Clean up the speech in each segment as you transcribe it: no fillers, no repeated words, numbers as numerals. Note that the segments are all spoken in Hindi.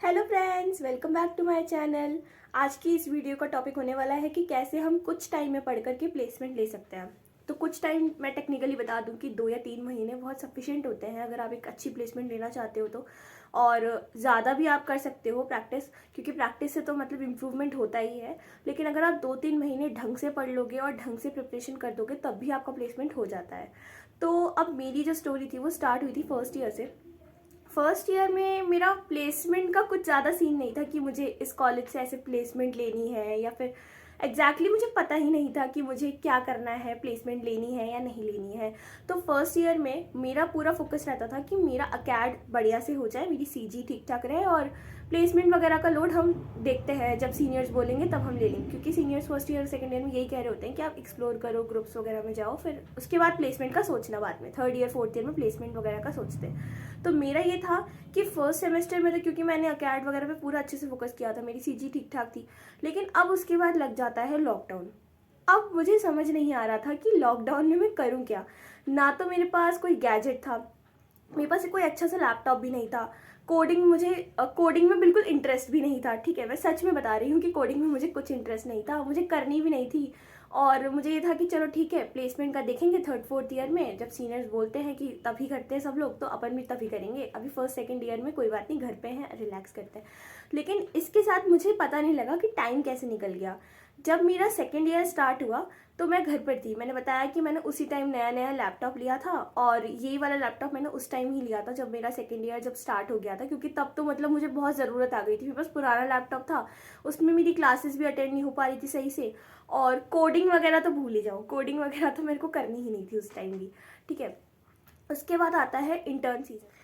Hello friends, welcome back to my channel. आज की इस वीडियो का टॉपिक होने वाला है कि कैसे हम कुछ टाइम में पढ़ करके प्लेसमेंट ले सकते हैं। तो कुछ टाइम मैं टेक्निकली बता दूं कि 2 या 3 महीने बहुत सफिशिएंट होते हैं अगर आप एक अच्छी प्लेसमेंट लेना चाहते हो तो। और ज़्यादा भी आप कर सकते हो प्रैक्टिस, क्योंकि प्रैक्टिस से तो मतलब इम्प्रूवमेंट होता ही है। लेकिन अगर आप 2-3 महीने ढंग से पढ़ लोगे और ढंग से प्रिपरेशन कर दोगे तब भी आपका प्लेसमेंट हो जाता है। तो अब मेरी जो स्टोरी थी वो स्टार्ट हुई थी फर्स्ट ईयर से। फर्स्ट ईयर में मेरा प्लेसमेंट का कुछ ज़्यादा सीन नहीं था कि मुझे इस कॉलेज से ऐसे प्लेसमेंट लेनी है, या फिर मुझे पता ही नहीं था कि मुझे क्या करना है, प्लेसमेंट लेनी है या नहीं लेनी है। तो फर्स्ट ईयर में मेरा पूरा फोकस रहता था कि मेरा अकैड बढ़िया से हो जाए, मेरी सीजी ठीक ठाक रहे, और प्लेसमेंट वगैरह का लोड हम देखते हैं, जब सीनियर्स बोलेंगे तब हम ले लेंगे, क्योंकि seniors first year second year में यही कह रहे होते हैं कि आप एक्सप्लोर करो, ग्रुप्स वगैरह में जाओ, फिर उसके बाद प्लेसमेंट का सोचना बाद में, थर्ड ईयर फोर्थ ईयर में प्लेसमेंट वगैरह का सोचते हैं। तो मेरा ये था कि फर्स्ट सेमेस्टर में तो क्योंकि मैंने अकैड वगैरह पे पूरा अच्छे से फोकस किया था, मेरी सीजी ठीक ठाक थी। लेकिन अब उसके बाद लग जाता है लॉकडाउन। अब मुझे समझ नहीं आ रहा था कि लॉकडाउन में मैं करूँ क्या। ना तो मेरे पास कोई गैजेट था, मेरे पास कोई अच्छा सा लैपटॉप भी नहीं था। कोडिंग में बिल्कुल इंटरेस्ट भी नहीं था। ठीक है, मैं सच में बता रही हूँ कि कोडिंग में मुझे कुछ इंटरेस्ट नहीं था, मुझे करनी भी नहीं थी। और मुझे ये था कि चलो ठीक है, प्लेसमेंट का देखेंगे थर्ड फोर्थ ईयर में, जब सीनियर्स बोलते हैं कि तभी करते हैं सब लोग, तो अपन भी तभी करेंगे। अभी फर्स्ट सेकंड ईयर में कोई बात नहीं, घर पे हैं, रिलैक्स करते हैं। लेकिन इसके साथ मुझे पता नहीं लगा कि टाइम कैसे निकल गया। जब मेरा सेकेंड ईयर स्टार्ट हुआ तो मैं घर पर थी। मैंने बताया कि मैंने उसी टाइम नया नया लैपटॉप लिया था, और यही वाला लैपटॉप मैंने उस टाइम ही लिया था जब मेरा सेकेंड ईयर जब स्टार्ट हो गया था, क्योंकि तब तो मतलब मुझे बहुत ज़रूरत आ गई थी। मेरे पास पुराना लैपटॉप था, उसमें मेरी क्लासेस भी अटेंड नहीं हो पा रही थी सही से, और कोडिंग वगैरह तो भूल ही जाओ, कोडिंग वगैरह तो मेरे को करनी ही नहीं थी उस टाइम भी। ठीक है, उसके बाद आता है इंटर्न सीजन।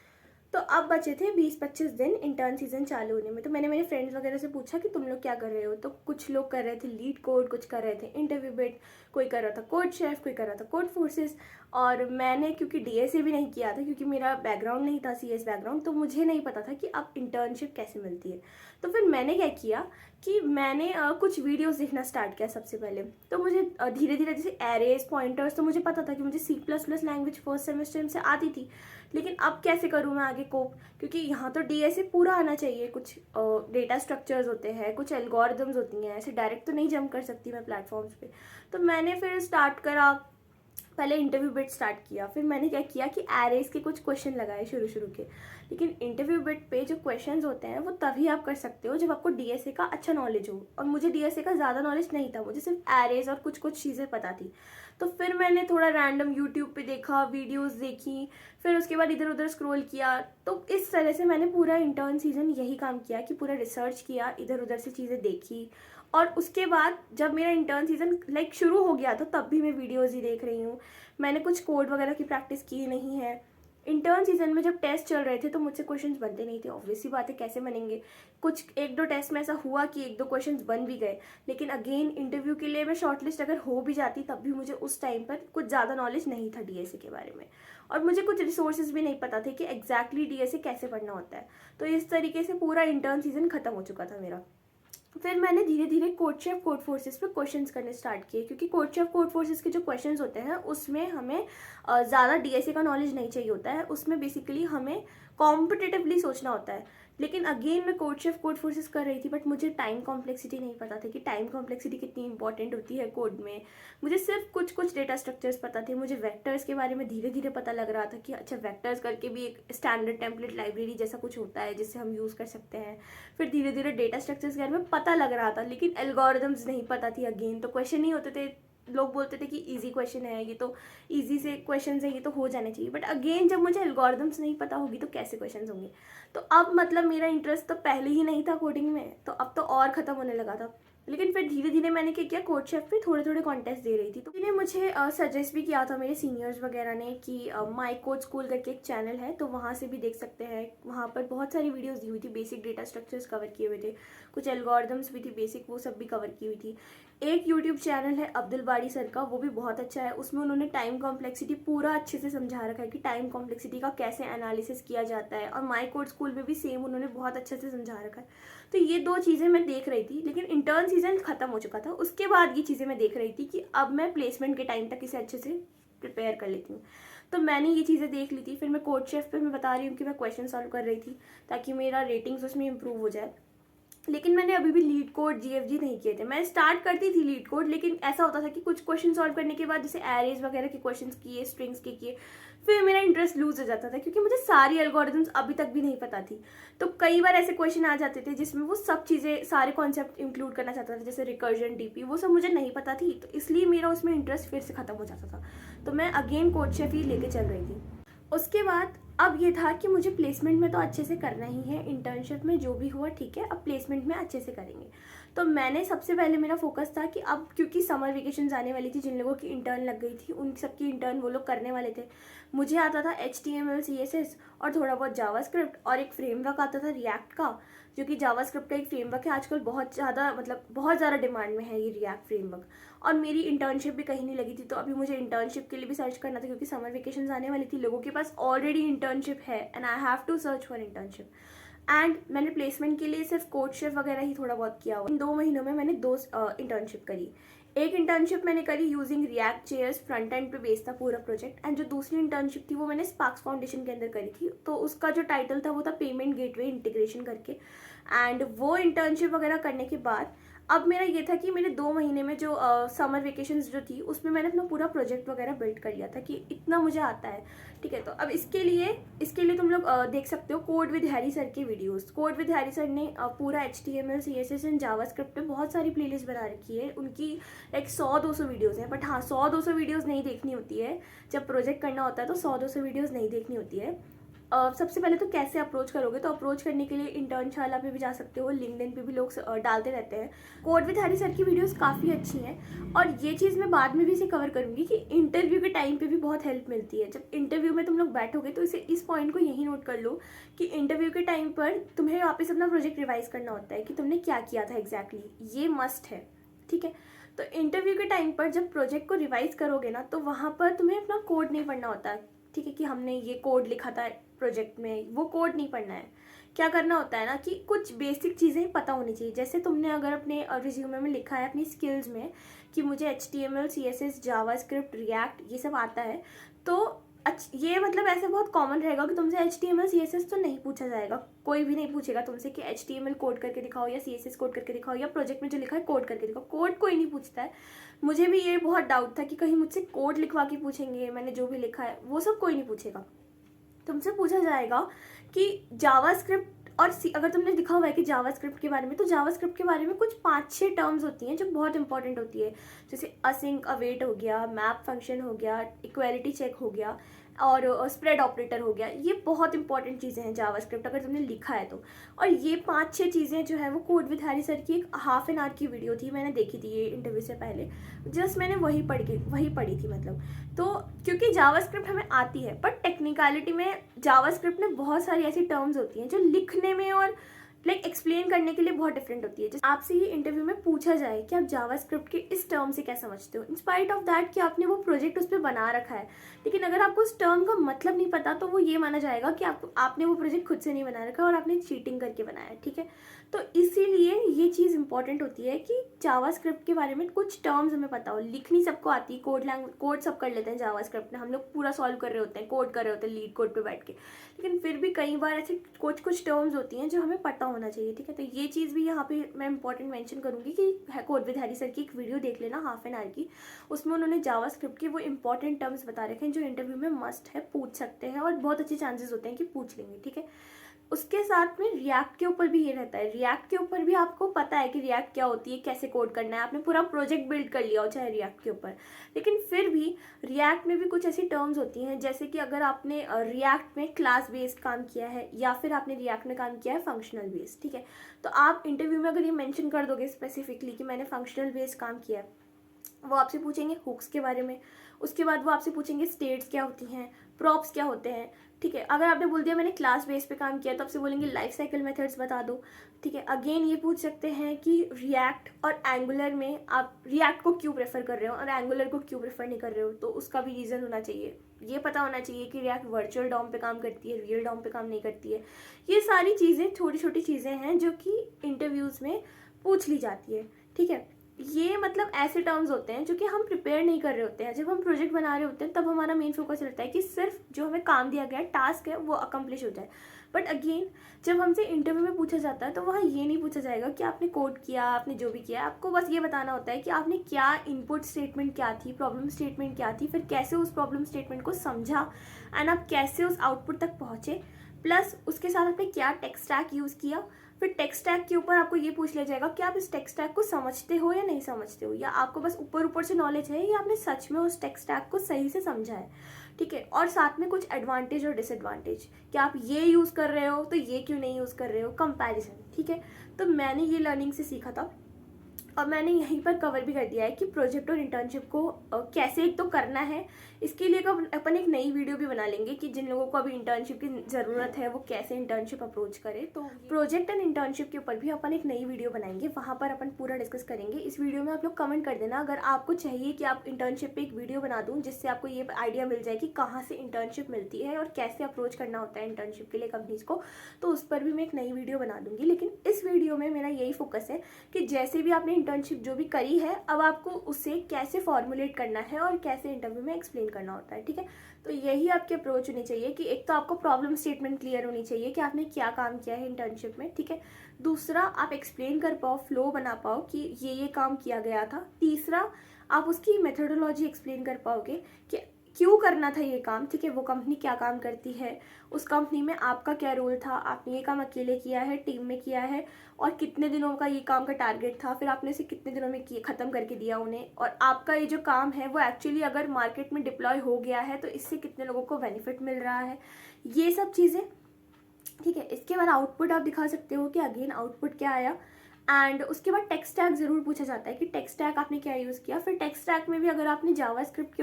तो अब बचे थे 20-25 दिन इंटर्न सीजन चालू होने में। तो मैंने मेरे फ्रेंड्स वगैरह से पूछा कि तुम लोग क्या कर रहे हो। तो कुछ लोग कर रहे थे लीड कोड, कुछ कर रहे थे इंटरव्यू बिट, कोई कर रहा था कोड शेफ, कोई कर रहा था कोड फोर्सेस। और मैंने क्योंकि डीएसए भी नहीं किया था, क्योंकि मेरा बैकग्राउंड नहीं था सीएस बैकग्राउंड, तो मुझे नहीं पता था कि अब इंटर्नशिप कैसे मिलती है। तो फिर मैंने क्या किया कि मैंने कुछ वीडियोस देखना स्टार्ट किया सबसे पहले। तो मुझे धीरे धीरे, जैसे एरेज पॉइंटर्स तो मुझे पता था कि मुझे C++ लैंग्वेज फर्स्ट सेमेस्टर से आती थी। लेकिन अब कैसे करूँ मैं आगे कोप, क्योंकि यहाँ तो डीएसए पूरा आना चाहिए। कुछ डेटा स्ट्रक्चर्स होते हैं, कुछ एल्गोरिदम्स होती हैं, ऐसे डायरेक्ट तो नहीं जंप कर सकती मैं प्लेटफॉर्म्स पे। तो मैंने फिर स्टार्ट करा, पहले इंटरव्यू बिट स्टार्ट किया। फिर मैंने क्या किया कि एरेज के कुछ क्वेश्चन लगाए शुरू शुरू के। लेकिन इंटरव्यू बिट पे जो क्वेश्चंस होते हैं वो तभी आप कर सकते हो जब आपको डीएसए का अच्छा नॉलेज हो, और मुझे डीएसए का ज़्यादा नॉलेज नहीं था, मुझे सिर्फ एरेज और कुछ कुछ चीज़ें पता थी। तो फिर मैंने थोड़ा रैंडम यूट्यूब पे देखा, वीडियोस देखी, फिर उसके बाद इधर उधर स्क्रॉल किया। तो इस तरह से मैंने पूरा इंटर्न सीजन यही काम किया कि पूरा रिसर्च किया, इधर उधर से चीज़ें देखी। और उसके बाद जब मेरा इंटर्न सीजन शुरू हो गया, तो तब भी मैं वीडियोज़ ही देख रही हूँ। मैंने कुछ कोड वगैरह की प्रैक्टिस की नहीं है। इंटर्न सीजन में जब टेस्ट चल रहे थे तो मुझसे क्वेश्चंस बनते नहीं थे, ऑब्वियस सी बात है, कैसे बनेंगे। कुछ एक दो टेस्ट में ऐसा हुआ कि एक दो क्वेश्चंस बन भी गए, लेकिन अगेन इंटरव्यू के लिए मैं शॉर्टलिस्ट अगर हो भी जाती तब भी मुझे उस टाइम पर कुछ ज़्यादा नॉलेज नहीं था डीएसए के बारे में, और मुझे कुछ रिसोर्सेज भी नहीं पता थे कि एग्जैक्टली डीएसए कैसे पढ़ना होता है। तो इस तरीके से पूरा इंटर्न सीजन खत्म हो चुका था मेरा। फिर मैंने धीरे धीरे कोड शेफ कोड फोर्सेस पे क्वेश्चंस करने स्टार्ट किए, क्योंकि कोड शेफ कोड फोर्सेस के जो क्वेश्चंस होते हैं उसमें हमें ज़्यादा डीएसए का नॉलेज नहीं चाहिए होता है। उसमें बेसिकली हमें कॉम्पिटिटिवली सोचना होता है। लेकिन अगेन मैं कोड शेफ कोड फोर्सेस कर रही थी, बट मुझे टाइम कॉम्प्लेक्सिटी नहीं पता था कि टाइम कॉम्प्लेक्सिटी कितनी इंपॉर्टेंट होती है कोड में। मुझे सिर्फ कुछ कुछ डेटा स्ट्रक्चर्स पता थे। मुझे वेक्टर्स के बारे में धीरे धीरे पता लग रहा था कि अच्छा, वेक्टर्स करके भी एक स्टैंडर्ड टेम्पलेट लाइब्रेरी जैसा कुछ होता है जिससे हम यूज़ कर सकते हैं। फिर धीरे धीरे डेटा स्ट्रक्चर्स के बारे में पता लग रहा था, लेकिन एल्गोरिदम्स नहीं पता थी। अगेन तो क्वेश्चन नहीं होते थे, लोग बोलते थे कि इजी क्वेश्चन है, ये तो इजी से क्वेश्चन है, ये तो हो जाने चाहिए। बट अगेन जब मुझे एल्गोरिदम्स नहीं पता होगी तो कैसे क्वेश्चन होंगे। तो अब मतलब मेरा इंटरेस्ट तो पहले ही नहीं था कोडिंग में, तो अब तो और ख़त्म होने लगा था। लेकिन फिर धीरे धीरे मैंने क्या किया, कोड शेफ पे थोड़े थोड़े कॉन्टेस्ट दे रही थी। तो इन्हें मुझे सजेस्ट भी किया था मेरे सीनियर्स वगैरह ने कि माई कोड स्कूल करके एक चैनल है, तो वहाँ से भी देख सकते हैं। वहाँ पर बहुत सारी वीडियोस दी हुई थी, बेसिक डेटा स्ट्रक्चर्स कवर किए हुए थे, कुछ एल्गोरिदम्स भी थी बेसिक, वो सब भी कवर की हुई थी। एक यूट्यूब चैनल है अब्दुल बारी सर का, वो भी बहुत अच्छा है। उसमें उन्होंने टाइम कॉम्प्लेक्सिटी पूरा अच्छे से समझा रखा है कि टाइम कॉम्प्लेक्सिटी का कैसे एनालिसिस किया जाता है, और माई कोड स्कूल में भी सेम उन्होंने बहुत अच्छे से समझा रखा है। तो ये दो चीज़ें मैं देख रही थी, लेकिन इंटर्न सीजन खत्म हो चुका था। उसके बाद ये चीज़ें मैं देख रही थी कि अब मैं प्लेसमेंट के टाइम तक इसे अच्छे से प्रिपेयर कर लेती हूँ। तो मैंने ये चीज़ें देख ली थी। फिर मैं कोड शेफ पे मैं बता रही हूँ कि मैं क्वेश्चन सॉल्व कर रही थी ताकि मेरा रेटिंग्स उसमें इंप्रूव हो जाए। लेकिन मैंने अभी भी लीड कोड जीएफजी नहीं किए थे। मैं स्टार्ट करती थी लीड कोड, लेकिन ऐसा होता था कि कुछ क्वेश्चन सॉल्व करने के बाद जैसे एरेज वगैरह के क्वेश्चंस किए, स्ट्रिंग्स के किए, फिर मेरा इंटरेस्ट लूज हो जाता था क्योंकि मुझे सारी एल्गोरिथम्स अभी तक भी नहीं पता थी। तो कई बार ऐसे क्वेश्चन आ जाते थे जिसमें वो सब चीज़ें, सारे कॉन्सेप्ट इंक्लूड करना चाहता था, जैसे रिकर्जन, डीपी, वो सब मुझे नहीं पता थी, तो इसलिए मेरा उसमें इंटरेस्ट फिर से खत्म हो जाता था। तो मैं अगेन कोड शेफ ही लेके चल रही थी। उसके बाद अब ये था कि मुझे प्लेसमेंट में तो अच्छे से करना ही है, इंटर्नशिप में जो भी हुआ ठीक है, अब प्लेसमेंट में अच्छे से करेंगे। तो मैंने सबसे पहले, मेरा फोकस था कि अब क्योंकि समर वेकेशन आने वाली थी, जिन लोगों की इंटर्न लग गई थी उन सबकी इंटर्न वो लोग करने वाले थे। मुझे आता था HTML CSS और थोड़ा बहुत जावास्क्रिप्ट, और एक फ्रेमवर्क आता था रिएक्ट का, जो कि जावास्क्रिप्ट का एक फ्रेमवर्क है। आजकल बहुत ज़्यादा, मतलब बहुत ज़्यादा डिमांड में है ये रिएक्ट फ्रेमवर्क। और मेरी इंटर्नशिप भी कहीं नहीं लगी थी, तो अभी मुझे इंटर्नशिप के लिए भी सर्च करना था क्योंकि समर वेकेशन आने वाली थी। लोगों के पास ऑलरेडी इंटर्नशिप है and I have to search for internship. And मैंने प्लेसमेंट के लिए सिर्फ कोड शेफ वगैरह ही थोड़ा बहुत किया हुआ। इन 2 महीनों में मैंने 2 इंटर्नशिप करी। एक इंटर्नशिप मैंने करी using react JS, front end पे बेस्ड था पूरा प्रोजेक्ट। एंड जो दूसरी इंटर्नशिप थी वो मैंने स्पार्क्स फाउंडेशन के अंदर करी थी। तो उसका जो टाइटल था वो था पेमेंट गेटवे इंटीग्रेशन करके। एंड वो इंटर्नशिप वगैरह करने के बाद अब मेरा ये था कि मेरे 2 महीने में जो समर वेकेशंस जो थी उसमें मैंने अपना पूरा प्रोजेक्ट वगैरह बिल्ड कर लिया था कि इतना मुझे आता है, ठीक है। तो अब इसके लिए तुम लोग देख सकते हो कोड विद हैरी सर के videos. Code with Harry sir ने पूरा HTML CSS एंड जावास्क्रिप्ट पे बहुत सारी प्लेलिस्ट बना रखी है। उनकी लाइक 100-200 वीडियोज़ हैं। बट हाँ, 100-200 वीडियोज़ नहीं देखनी होती है। जब प्रोजेक्ट करना होता है तो 100-200 वीडियोज़ नहीं देखनी होती है। सबसे पहले तो कैसे अप्रोच करोगे, तो अप्रोच करने के लिए इंटर्नशाला पे भी जा सकते हो, लिंक्डइन पे भी लोग डालते रहते हैं। कोड विद हैरी सर की वीडियोस काफ़ी अच्छी हैं। और ये चीज़ मैं बाद में भी इसे कवर करूँगी कि इंटरव्यू के टाइम पे भी बहुत हेल्प मिलती है। जब इंटरव्यू में तुम लोग बैठोगे तो इस पॉइंट को यही नोट कर लो कि इंटरव्यू के टाइम पर तुम्हें वापस अपना प्रोजेक्ट रिवाइज करना होता है कि तुमने क्या किया था एग्जैक्टली, ये मस्ट है, ठीक है। तो इंटरव्यू के टाइम पर जब प्रोजेक्ट को रिवाइज करोगे ना, तो वहाँ पर तुम्हें अपना कोड नहीं पढ़ना होता, ठीक है, कि हमने ये कोड लिखा था प्रोजेक्ट में, वो कोड नहीं पढ़ना है। क्या करना होता है ना कि कुछ बेसिक चीज़ें पता होनी चाहिए। जैसे तुमने अगर अपने रिज्यूमे में लिखा है अपनी स्किल्स में कि मुझे HTML CSS जावास्क्रिप्ट रिएक्ट ये सब आता है, तो ये मतलब ऐसे बहुत कॉमन रहेगा कि तुमसे HTML CSS तो नहीं पूछा जाएगा। कोई भी नहीं पूछेगा तुमसे कि HTML कोड करके दिखाओ या CSS कोड करके दिखाओ या प्रोजेक्ट में जो लिखा है कोड करके दिखाओ। कोड कोई नहीं पूछता है। मुझे भी ये बहुत डाउट था कि कहीं मुझसे कोड लिखवा के पूछेंगे, मैंने जो भी लिखा है वो सब कोई नहीं पूछेगा। तुमसे पूछा जाएगा कि जावास्क्रिप्ट और अगर तुमने लिखा हुआ है कि जावास्क्रिप्ट के बारे में, तो जावास्क्रिप्ट के बारे में कुछ 5-6 टर्म्स होती हैं जो बहुत इंपॉर्टेंट होती है। जैसे असिंक अवेट हो गया, मैप फंक्शन हो गया, इक्वालिटी चेक हो गया और स्प्रेड ऑपरेटर हो गया। ये बहुत इंपॉर्टेंट चीज़ें हैं जावास्क्रिप्ट अगर तुमने लिखा है तो। और ये 5-6 चीज़ें जो है वो कोड विद हैरी सर की एक ½ एन आवर की वीडियो थी, मैंने देखी थी ये इंटरव्यू से पहले। जस्ट मैंने वही पढ़ी थी मतलब। तो क्योंकि जावास्क्रिप्ट हमें आती है, बट टेक्निकलिटी में जावास्क्रिप्ट में बहुत सारी ऐसी टर्म्स होती हैं जो लिखने में और लाइक एक्सप्लेन करने के लिए बहुत डिफरेंट होती है। जैसे आपसे ये इंटरव्यू में पूछा जाए कि आप जावास्क्रिप्ट के इस टर्म से क्या समझते हो, इंस्पाइट ऑफ दैट कि आपने वो प्रोजेक्ट उस पर बना रखा है, लेकिन अगर आपको उस टर्म का मतलब नहीं पता तो वो ये माना जाएगा कि आपने वो प्रोजेक्ट खुद से नहीं बना रखा और आपने चीटिंग करके बनाया है, ठीक है। तो इसीलिए ये चीज़ इंपॉर्टेंट होती है कि जावास्क्रिप्ट के बारे में कुछ टर्म्स हमें पता हो। लिखनी सबको आती है, कोड सब कर लेते हैं जावास्क्रिप्ट में, हम लोग पूरा सॉल्व कर रहे होते हैं, कोड कर रहे होते हैं लीड कोड पे बैठ के, लेकिन फिर भी कई बार ऐसे कुछ टर्म्स होती हैं जो हमें पता होना चाहिए, ठीक है। तो ये चीज़ भी यहाँ पे मैं इंपॉर्टेंट मेंशन करूँगी कि कोड विद हैरी सर की एक वीडियो देख लेना ½ एन आवर की, उसमें उन्होंने जावास्क्रिप्ट के वो इंपॉर्टेंट टर्म्स बता रखे हैं जो इंटरव्यू में मस्ट है, पूछ सकते हैं और बहुत अच्छे चांसेस होते हैं कि पूछ लेंगे, ठीक है। उसके साथ में रिएक्ट के ऊपर भी ये रहता है। रिएक्ट के ऊपर भी आपको पता है कि रिएक्ट क्या होती है, कैसे कोड करना है, आपने पूरा प्रोजेक्ट बिल्ड कर लिया हो चाहे रिएक्ट के ऊपर, लेकिन फिर भी रिएक्ट में भी कुछ ऐसी टर्म्स होती हैं जैसे कि अगर आपने रिएक्ट में क्लास बेस्ड काम किया है या फिर आपने रिएक्ट में काम किया है फंक्शनल बेस्ड, ठीक है। तो आप इंटरव्यू में अगर ये मेंशन कर दोगे स्पेसिफिकली कि मैंने फंक्शनल बेस्ड काम किया है, वो आपसे पूछेंगे हुक्स के बारे में, उसके बाद वो आपसे पूछेंगे स्टेट्स क्या होती हैं, प्रॉप्स क्या होते हैं, ठीक है। अगर आपने बोल दिया मैंने क्लास बेस पे काम किया तो आपसे बोलेंगे लाइफ साइकिल मेथड्स बता दो, ठीक है। अगेन ये पूछ सकते हैं कि रिएक्ट और एंगुलर में आप रिएक्ट को क्यों प्रेफर कर रहे हो और एंगुलर को क्यों प्रेफर नहीं कर रहे हो, तो उसका भी रीज़न होना चाहिए। ये पता होना चाहिए कि रिएक्ट वर्चुअल डॉम पे काम करती है, रियल डॉम पे काम नहीं करती है। ये सारी चीज़ें छोटी छोटी चीज़ें हैं जो कि इंटरव्यूज़ में पूछ ली जाती है, ठीक है। ये मतलब ऐसे टर्म्स होते हैं जो कि हम प्रिपेयर नहीं कर रहे होते हैं। जब हम प्रोजेक्ट बना रहे होते हैं तब हमारा मेन फोकस रहता है कि सिर्फ जो हमें काम दिया गया है, टास्क है, वो अकम्प्लिश हो जाए। बट अगेन जब हमसे इंटरव्यू में पूछा जाता है तो वहाँ ये नहीं पूछा जाएगा कि आपने कोड किया, आपने जो भी किया, आपको बस ये बताना होता है कि आपने क्या इनपुट स्टेटमेंट क्या थी, प्रॉब्लम स्टेटमेंट क्या थी, फिर कैसे उस प्रॉब्लम स्टेटमेंट को समझा एंड आप कैसे उस आउटपुट तक पहुँचे, प्लस उसके साथ आपने क्या टेक स्टैक यूज़ किया। फिर टेक स्टैक के ऊपर आपको ये पूछ लिया जाएगा कि आप इस टेक स्टैक को समझते हो या नहीं समझते हो, या आपको बस ऊपर ऊपर से नॉलेज है या आपने सच में उस टेक स्टैक को सही से समझा है। ठीक है, और साथ में कुछ एडवांटेज और डिसएडवांटेज कि आप ये यूज़ कर रहे हो तो ये क्यों नहीं यूज़ कर रहे हो, कंपैरिजन। ठीक है, तो मैंने ये लर्निंग से सीखा था और मैंने यहीं पर कवर भी कर दिया है कि प्रोजेक्ट और इंटर्नशिप को कैसे एक तो करना है। इसके लिए अपन एक नई वीडियो भी बना लेंगे कि जिन लोगों को अभी इंटर्नशिप की ज़रूरत है वो कैसे इंटर्नशिप अप्रोच करें। तो प्रोजेक्ट एंड इंटर्नशिप के ऊपर भी अपन एक नई वीडियो बनाएंगे, वहाँ पर अपन पूरा डिस्कस करेंगे। इस वीडियो में आप लोग कमेंट कर देना अगर आपको चाहिए कि आप इंटर्नशिप पे एक वीडियो बना दूँ, जिससे आपको ये आइडिया मिल जाए कि कहाँ से इंटर्नशिप मिलती है और कैसे अप्रोच करना होता है इंटर्नशिप के लिए कंपनीज को। तो उस पर भी मैं एक नई वीडियो बना दूँगी। लेकिन इस वीडियो में मेरा यही फोकस है कि जैसे भी आपने इंटर्नशिप जो भी करी है, अब आपको उसे कैसे फॉर्मुलेट करना है और कैसे इंटरव्यू में एक्सप्लेन करना होता है। ठीक है, तो यही आपकी अप्रोच होनी चाहिए कि एक तो आपको प्रॉब्लम स्टेटमेंट क्लियर होनी चाहिए कि आपने क्या काम किया है इंटर्नशिप में। ठीक है, दूसरा आप एक्सप्लेन कर पाओ, फ्लो बना पाओ कि ये काम किया गया था। तीसरा आप उसकी मेथोडोलॉजी एक्सप्लेन कर पाओगे कि क्यों करना था ये काम। ठीक है, वो कंपनी क्या काम करती है, उस कंपनी में आपका क्या रोल था, आपने ये काम अकेले किया है, टीम में किया है, और कितने दिनों का ये काम का टारगेट था, फिर आपने इसे कितने दिनों में ख़त्म करके दिया उन्हें, और आपका ये जो काम है वो एक्चुअली अगर मार्केट में डिप्लॉय हो गया है तो इससे कितने लोगों को बेनिफिट मिल रहा है, ये सब चीज़ें। ठीक है, इसके बाद आउटपुट आप दिखा सकते हो कि अगेन आउटपुट क्या आया। एंड उसके बाद टेक स्टैक ज़रूर पूछा जाता है कि टेक स्टैक आपने क्या यूज़ किया। फिर टेक स्टैक में भी अगर आपने जावास्क्रिप्ट के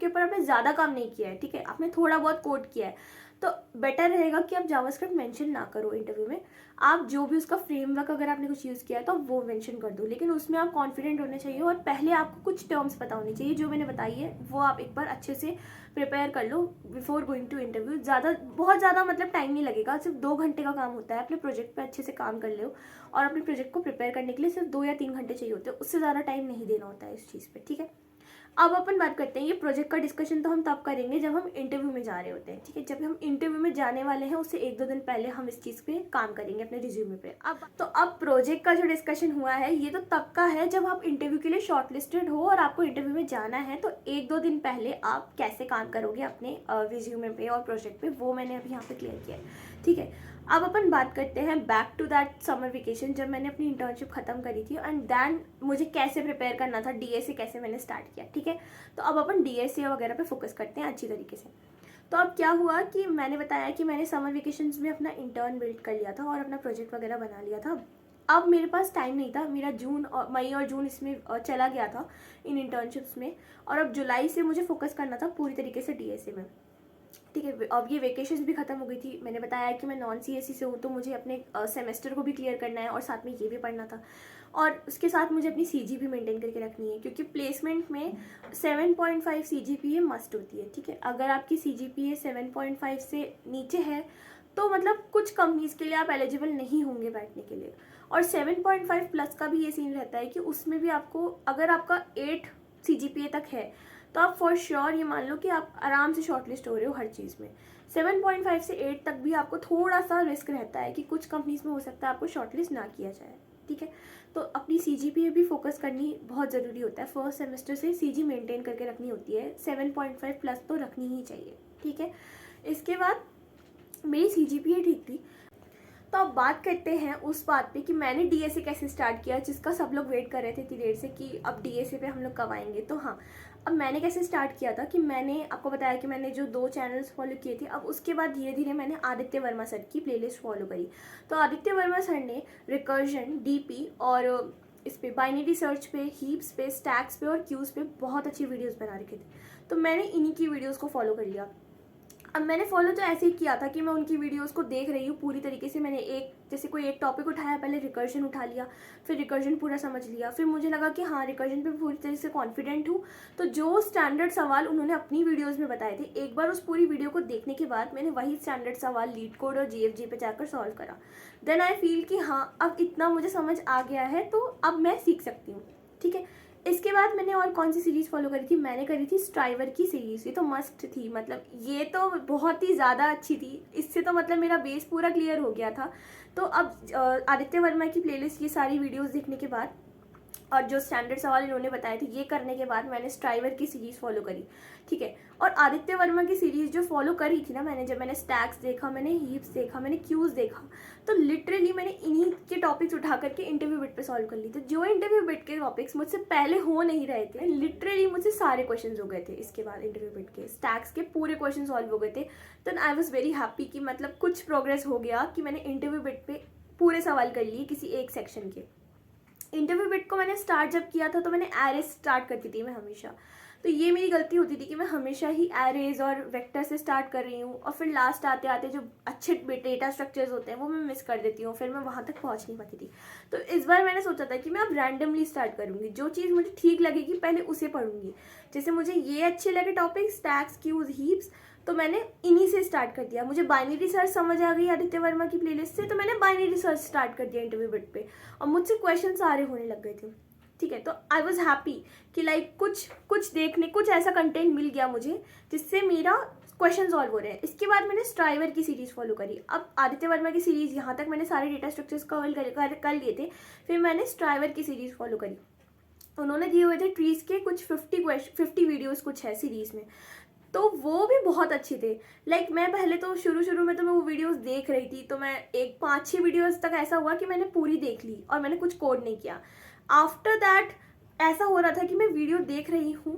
ऊपर आपने ज़्यादा काम नहीं किया है, ठीक है, आपने थोड़ा बहुत कोड किया है, तो बेटर रहेगा कि आप जावास्क्रिप्ट मेंशन ना करो इंटरव्यू में। आप जो भी उसका फ्रेमवर्क अगर आपने कुछ यूज़ किया है तो वो मेंशन कर दो, लेकिन उसमें आप कॉन्फिडेंट होने चाहिए और पहले आपको कुछ टर्म्स पता होनी चाहिए जो मैंने बताई है, वो आप एक बार अच्छे से प्रिपेयर कर लो बिफोर गोइंग टू इंटरव्यू। बहुत ज़्यादा मतलब टाइम नहीं लगेगा, सिर्फ 2 घंटे का काम होता है, अपने प्रोजेक्ट पे अच्छे से काम कर लो और अपने प्रोजेक्ट को प्रिपेयर करने के लिए सिर्फ 2 या 3 घंटे चाहिए होते हैं, उससे ज़्यादा टाइम नहीं देना होता है इस चीज़ पे। ठीक है, अब अपन बात करते हैं, ये प्रोजेक्ट का डिस्कशन तो हम तब करेंगे जब हम इंटरव्यू में जा रहे होते हैं। ठीक है, जब हम इंटरव्यू में जाने वाले हैं उससे 1-2 दिन पहले हम इस चीज़ पे काम करेंगे अपने रिज्यूमे पे। अब प्रोजेक्ट का जो डिस्कशन हुआ है ये तो तब का है जब आप इंटरव्यू के लिए शॉर्टलिस्टेड हो और आपको इंटरव्यू में जाना है, तो 1-2 दिन पहले आप कैसे काम करोगे अपने रिज्यूमे पे और प्रोजेक्ट पे, वो मैंने अभी यहाँ पे क्लियर किया है। ठीक है, अब अपन बात करते हैं back to that summer vacation, जब मैंने अपनी इंटर्नशिप खत्म करी थी एंड देन मुझे कैसे प्रिपेयर करना था, डीएसए कैसे मैंने स्टार्ट किया। ठीक है, तो अब अपन डीएसए वगैरह पे फोकस करते हैं अच्छी तरीके से। तो अब क्या हुआ कि मैंने बताया कि मैंने समर वेकेशंस में अपना इंटर्न बिल्ड कर लिया था और अपना प्रोजेक्ट वगैरह बना लिया था। अब मेरे पास टाइम नहीं था, मेरा मई और जून इसमें चला गया था इन इंटर्नशिप्स में, और अब जुलाई से मुझे फोकस करना था पूरी तरीके से डीएसए में। ठीक है, अब ये वेकेशंस भी ख़त्म हो गई थी। मैंने बताया कि मैं नॉन सीएससी से हूँ, तो मुझे अपने सेमेस्टर को भी क्लियर करना है और साथ में ये भी पढ़ना था, और उसके साथ मुझे अपनी सीजी भी मेंटेन करके रखनी है, क्योंकि प्लेसमेंट में 7.5 सीजीपीए मस्ट होती है। ठीक है, अगर आपकी सीजीपीए 7.5 से नीचे है तो मतलब कुछ कंपनीज़ के लिए आप एलिजिबल नहीं होंगे बैठने के लिए, और 7.5 प्लस का भी ये सीन रहता है कि उसमें भी आपको, अगर आपका 8 सीजीपीए तक है तो आप फॉर श्योर ये मान लो कि आप आराम से शॉर्टलिस्ट हो रहे हो हर चीज़ में। 7.5 से 8 तक भी आपको थोड़ा सा रिस्क रहता है कि कुछ कंपनीज में हो सकता है आपको शॉर्टलिस्ट ना किया जाए। ठीक है, तो अपनी सीजी पे भी फोकस करनी बहुत ज़रूरी होता है। फर्स्ट सेमेस्टर से सीजी मेंटेन करके रखनी होती है, 7.5 प्लस तो रखनी ही चाहिए। ठीक है, इसके बाद मेरी सीजीपीए ठीक थी। तो अब बात करते हैं उस बात पे कि मैंने डीएसए कैसे स्टार्ट किया, जिसका सब लोग वेट कर रहे थे इतनी देर से कि अब डीएसए पे हम लोग कब आएंगे। तो हाँ, अब मैंने कैसे स्टार्ट किया था कि मैंने आपको बताया कि मैंने जो 2 चैनल्स फॉलो किए थे, अब उसके बाद धीरे धीरे मैंने आदित्य वर्मा सर की प्लेलिस्ट फॉलो करी। तो आदित्य वर्मा सर ने रिकर्जन, डीपी और इस पे बाइनरी सर्च पे, हीप्स पे, स्टैक्स पे और क्यूज़ पे बहुत अच्छी वीडियोज़ बना रखे थे, तो मैंने इन्हीं की वीडियोज़ को फॉलो कर लिया। अब मैंने फॉलो तो ऐसे ही किया था कि मैं उनकी वीडियोस को देख रही हूँ पूरी तरीके से, मैंने एक जैसे कोई एक टॉपिक उठाया, पहले रिकर्जन उठा लिया, फिर रिकर्जन पूरा समझ लिया, फिर मुझे लगा कि हाँ रिकर्जन पे पूरी तरह से कॉन्फिडेंट हूँ, तो जो स्टैंडर्ड सवाल उन्होंने अपनी वीडियोज़ में बताए थे, एक बार उस पूरी वीडियो को देखने के बाद मैंने वही स्टैंडर्ड सवाल लीड कोड और GFG पे जाकर सॉल्व करा। देन आई फील कि हाँ अब इतना मुझे समझ आ गया है तो अब मैं सीख सकती हूँ। ठीक है, इसके बाद मैंने और कौन सी सीरीज़ फॉलो करी थी, मैंने करी थी स्ट्राइवर की सीरीज़। ये तो मस्ट थी, मतलब ये तो बहुत ही ज़्यादा अच्छी थी, इससे तो मतलब मेरा बेस पूरा क्लियर हो गया था। तो अब आदित्य वर्मा की प्लेलिस्ट, ये सारी वीडियोस देखने के बाद और जो स्टैंडर्ड सवाल इन्होंने बताए थे ये करने के बाद मैंने स्ट्राइवर की सीरीज़ फॉलो करी। ठीक है, और आदित्य वर्मा की सीरीज़ जो फॉलो करी थी ना मैंने, जब मैंने स्टैक्स देखा, मैंने हीप्स देखा, मैंने क्यूज़ देखा, तो लिटरली मैंने इन्हीं के टॉपिक्स उठा करके इंटरव्यू बिट पे सॉल्व कर ली थी। जो इंटरव्यू बिट के टॉपिक्स मुझसे पहले हो नहीं रहे थे, लिटरली मुझसे सारे क्वेश्चन हो गए थे। इसके बाद इंटरव्यू बिट के स्टैक्स के पूरे क्वेश्चन सॉल्व हो गए थे। Then I was very happy कि मतलब कुछ प्रोग्रेस हो गया कि मैंने इंटरव्यू बिट पे पूरे सवाल कर लिए किसी एक सेक्शन के। इंटरव्यू बिट को मैंने स्टार्ट जब किया था तो मैंने एरेज स्टार्ट करती थी मैं हमेशा, तो ये मेरी गलती होती थी कि मैं हमेशा ही एरेज और वेक्टर से स्टार्ट कर रही हूँ और फिर लास्ट आते आते जो अच्छे डेटा स्ट्रक्चर्स होते हैं वो मैं मिस कर देती हूँ, फिर मैं वहाँ तक पहुँच नहीं पाती थी। तो इस बार मैंने सोचा था कि मैं अब रैंडमली स्टार्ट करूँगी, जो चीज़ मुझे ठीक लगेगी पहले उसे पढ़ूंगी। जैसे मुझे ये अच्छे लगे टॉपिक स्टैक्स, क्यूज, हीप्स, तो मैंने इन्हीं से स्टार्ट कर दिया। मुझे बाइनरी सर्च समझ आ गई आदित्य वर्मा की प्लेलिस्ट से, तो मैंने बाइनरी सर्च स्टार्ट कर दिया इंटरव्यू बिट पे और मुझसे क्वेश्चन सारे होने लग गए थे। ठीक है, तो आई वॉज हैप्पी कि लाइक कुछ देखने, कुछ ऐसा कंटेंट मिल गया मुझे जिससे मेरा क्वेश्चन सॉल्व हो रहे हैं। इसके बाद मैंने स्ट्राइवर की सीरीज़ फॉलो करी। अब आदित्य वर्मा की सीरीज़ यहाँ तक मैंने सारे डेटा स्ट्रक्चर्स कवर कर लिए थे, फिर मैंने स्ट्राइवर की सीरीज़ फॉलो करी। उन्होंने दिए हुए थे ट्रीज़ के कुछ 50 वीडियोज़ कुछ है सीरीज़ में, तो वो भी बहुत अच्छे थे। लाइक मैं पहले तो शुरू में तो मैं वो वीडियोस देख रही थी, तो मैं एक 5-6 वीडियोस तक ऐसा हुआ कि मैंने पूरी देख ली और मैंने कुछ कोड नहीं किया। आफ्टर दैट ऐसा हो रहा था कि मैं वीडियो देख रही हूँ,